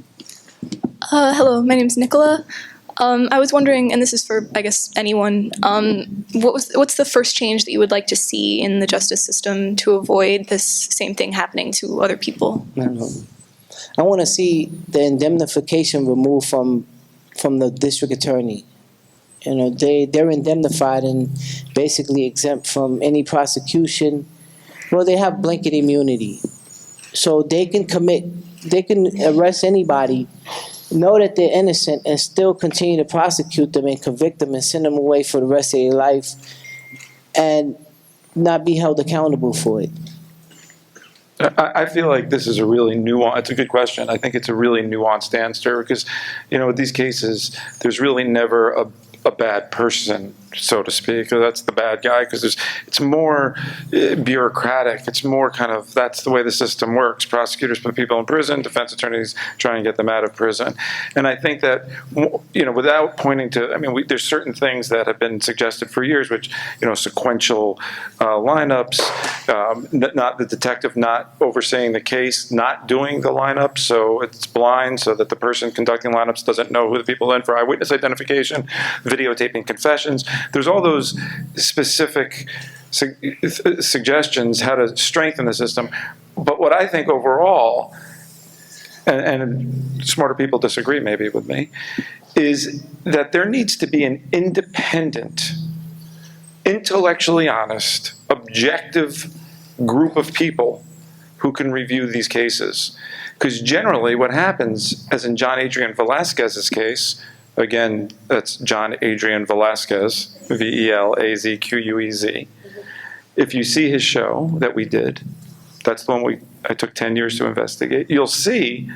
Hello, my name's Nicola. I was wondering, and this is for, I guess, anyone, what's the first change that you would like to see in the justice system to avoid this same thing happening to other people? I want to see the indemnification removed from the district attorney. You know, they're indemnified and basically exempt from any prosecution. Well, they have blanket immunity. So they can arrest anybody, know that they're innocent, and still continue to prosecute them and convict them and send them away for the rest of their life and not be held accountable for it. I feel like this is a really nuanced, it's a good question. I think it's a really nuanced answer because, you know, with these cases, there's really never a bad person, so to speak, or that's the bad guy, because it's more bureaucratic. It's more kind of, that's the way the system works. Prosecutors put people in prison, defense attorneys try and get them out of prison. And I think that, you know, without pointing to, I mean, there's certain things that have been suggested for years, which, you know, sequential lineups, not the detective not overseeing the case, not doing the lineup, so it's blind, so that the person conducting lineups doesn't know who the people in for eyewitness identification, videotaping confessions. There's all those specific suggestions how to strengthen the system. But what I think overall, and smarter people disagree maybe with me, is that there needs to be an independent, intellectually honest, objective group of people who can review these cases. Because generally what happens, as in John Adrian Velasquez's case, again, that's John Adrian Velasquez, Velazquez. If you see his show that we did, that's the one I took 10 years to investigate, you'll see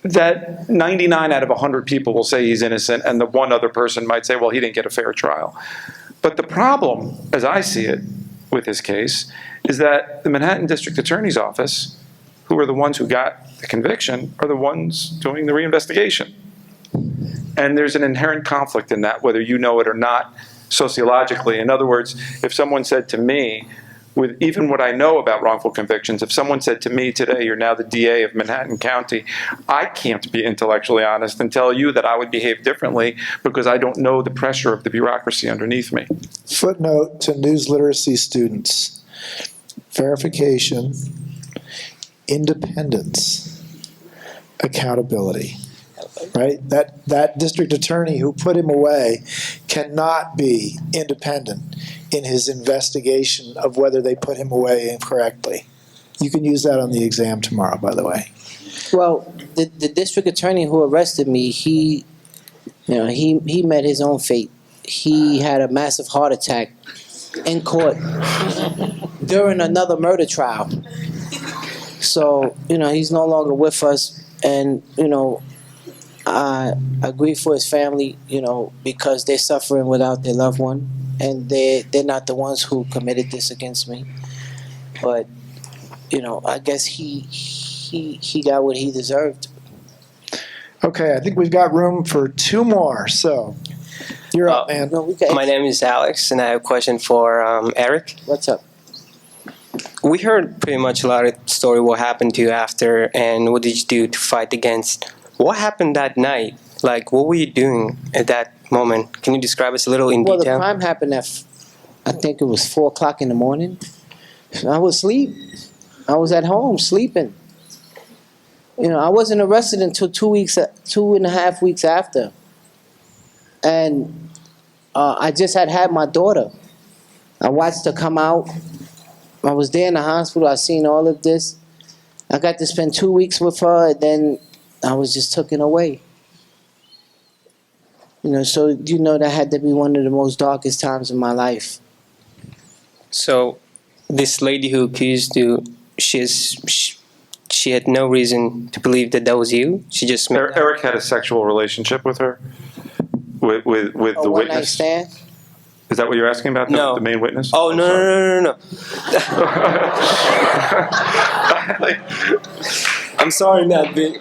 that 99 out of 100 people will say he's innocent, and the one other person might say, well, he didn't get a fair trial. But the problem, as I see it with his case, is that the Manhattan District Attorney's Office, who are the ones who got the conviction, are the ones doing the reinvestigation. And there's an inherent conflict in that, whether you know it or not, sociologically. In other words, if someone said to me, with even what I know about wrongful convictions, if someone said to me today, you're now the DA of Manhattan County, I can't be intellectually honest and tell you that I would behave differently because I don't know the pressure of the bureaucracy underneath me. Footnote to news literacy students: verification, independence, accountability. Right? That district attorney who put him away cannot be independent in his investigation of whether they put him away incorrectly. You can use that on the exam tomorrow, by the way. Well, the district attorney who arrested me, he met his own fate. He had a massive heart attack in court during another murder trial. So, you know, he's no longer with us, and, you know, I grieve for his family, you know, because they're suffering without their loved one, and they're not the ones who committed this against me. But, you know, I guess he got what he deserved. Okay, I think we've got room for two more, so you're up, man. My name is Alex, and I have a question for Eric. What's up? We heard pretty much a lot of story what happened to you after, and what did you do to fight against. What happened that night? Like, what were you doing at that moment? Can you describe us a little in Well, detail? the crime happened at, I think it was 4 o'clock in the morning. I was asleep. I was at home sleeping. You know, I wasn't arrested until 2.5 weeks after. And I just had my daughter. I watched her come out. I was there in the hospital. I seen all of this. I got to spend 2 weeks with her, and then I was just taken away. You know, so you know that had to be one of the most darkest times of my life. So, this lady who accused you, she had no reason to believe that that was you? She just... Eric had a sexual relationship with her? With the one night witness? stand? Is that what you're asking about? No. The main witness? Oh, no. I'm sorry, not being...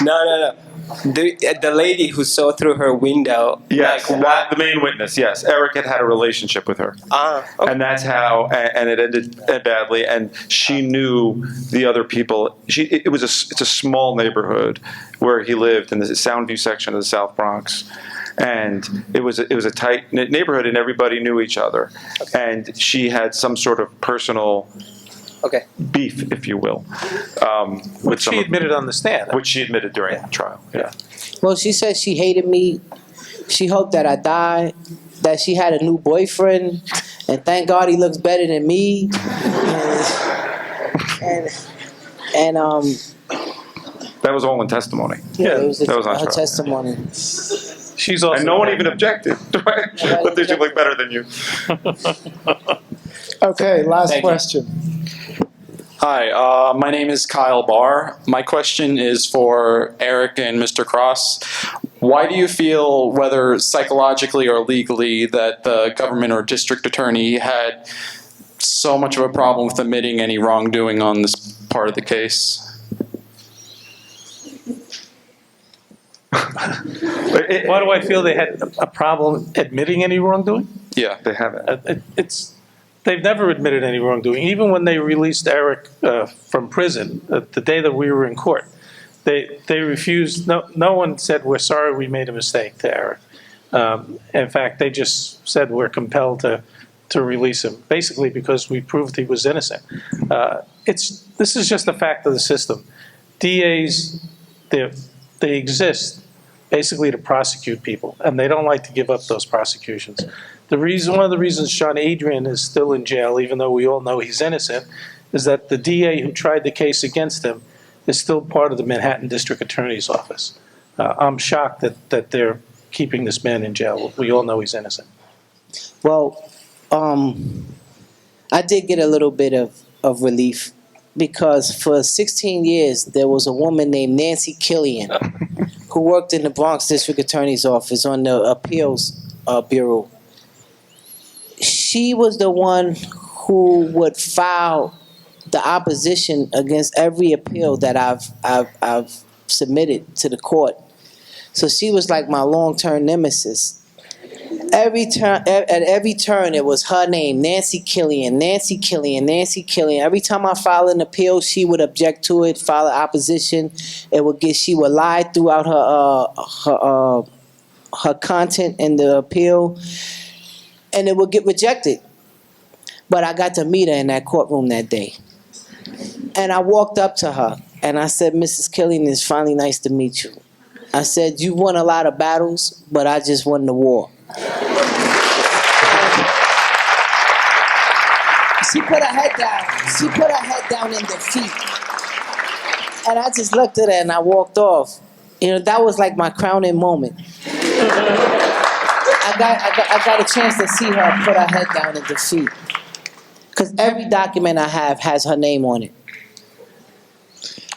No. The lady who saw through her window. Yes, the main witness, yes. Eric had a relationship with her. Okay. And that's how, and it ended badly, and she knew the other people. It's a small neighborhood where he lived in the Soundview section of the South Bronx. And it was a tight neighborhood, and everybody knew each other. And she had some sort of personal beef, if you will. Which she admitted on the stand. Which she admitted during the trial, yeah. Well, she said she hated me. She hoped that I died, that she had a new boyfriend, and thank God he looks better than me. And that was all in testimony. Yeah, it was that was on her trial. testimony. She's also... And no one even objected, right? But did she look better than you? Okay, last question. Hi, my name is Kyle Barr. My question is for Eric and Mr. Cross. Why do you feel, whether psychologically or legally, that the government or district attorney had so much of a problem with admitting any wrongdoing on this part of the case? Why do I feel they had a problem admitting any wrongdoing? Yeah, they haven't. They've never admitted any wrongdoing. Even when they released Eric from prison, the day that we were in court, they refused. No one said, "We're sorry, we made a mistake," to Eric. In fact, they just said, "We're compelled to release him," basically because we proved he was innocent. This is just a fact of the system. DAs, they exist basically to prosecute people, and they don't like to give up those prosecutions. One of the reasons Sean Adrian is still in jail, even though we all know he's innocent, is that the DA who tried the case against him is still part of the Manhattan District Attorney's Office. I'm shocked that they're keeping this man in jail. We all know he's innocent. Well, I did get a little bit of relief, because for 16 years there was a woman named Nancy Killian who worked in the Bronx District Attorney's Office on the Appeals Bureau. She was the one who would file the opposition against every appeal that I've submitted to the court. So she was like my long-term nemesis. At every turn, it was her name, Nancy Killian, Nancy Killian, Nancy Killian. Every time I filed an appeal, she would object to it, file an opposition. She would lie throughout her content in the appeal, and it would get rejected. But I got to meet her in that courtroom that day. And I walked up to her, and I said, "Mrs. Killian, it's finally nice to meet you." I said, "You won a lot of battles, but I just won the war." She put her head down. She put her head down in defeat. And I just looked at her and I walked off. You know, that was like my crowning moment. I got a chance to see her put her head down in defeat. Because every document I have has her name on it.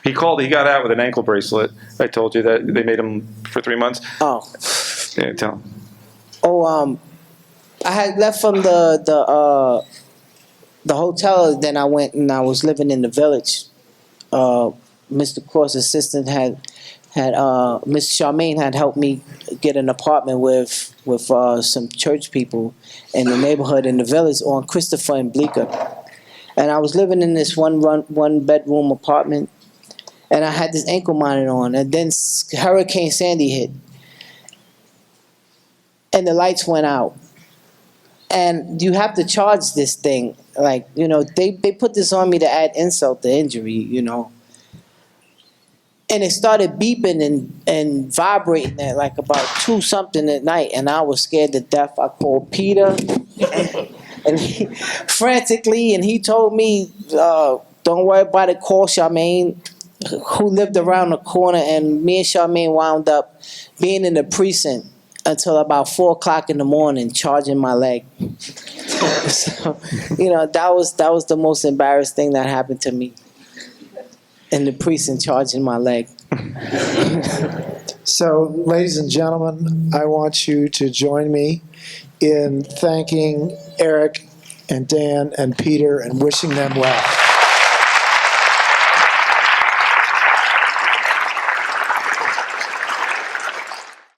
He got out with an ankle bracelet. I told you that they made him for 3 months. Oh. Yeah, tell him. Oh, I had left from the hotel, then I went and I was living in the village. Mr. Cross' assistant had Miss Charmaine had helped me get an apartment with some church people in the neighborhood in the village on Christopher and Bleecker. And I was living in this one bedroom apartment, and I had this ankle monitor on, and then Hurricane Sandy hit, and the lights went out. And you have to charge this thing, like, you know, they put this on me to add insult to injury, you know. And it started beeping and vibrating at like about 2 something at night, and I was scared to death. I called Peter, and he, frantically, and he told me, don't worry about it, call Charmaine, who lived around the corner, and me and Charmaine wound up being in the precinct until about 4 o'clock in the morning, charging my leg. So, you know, that was the most embarrassing thing that happened to me. In the precinct, charging my leg. So, ladies and gentlemen, I want you to join me in thanking Eric and Dan and Peter and wishing them well.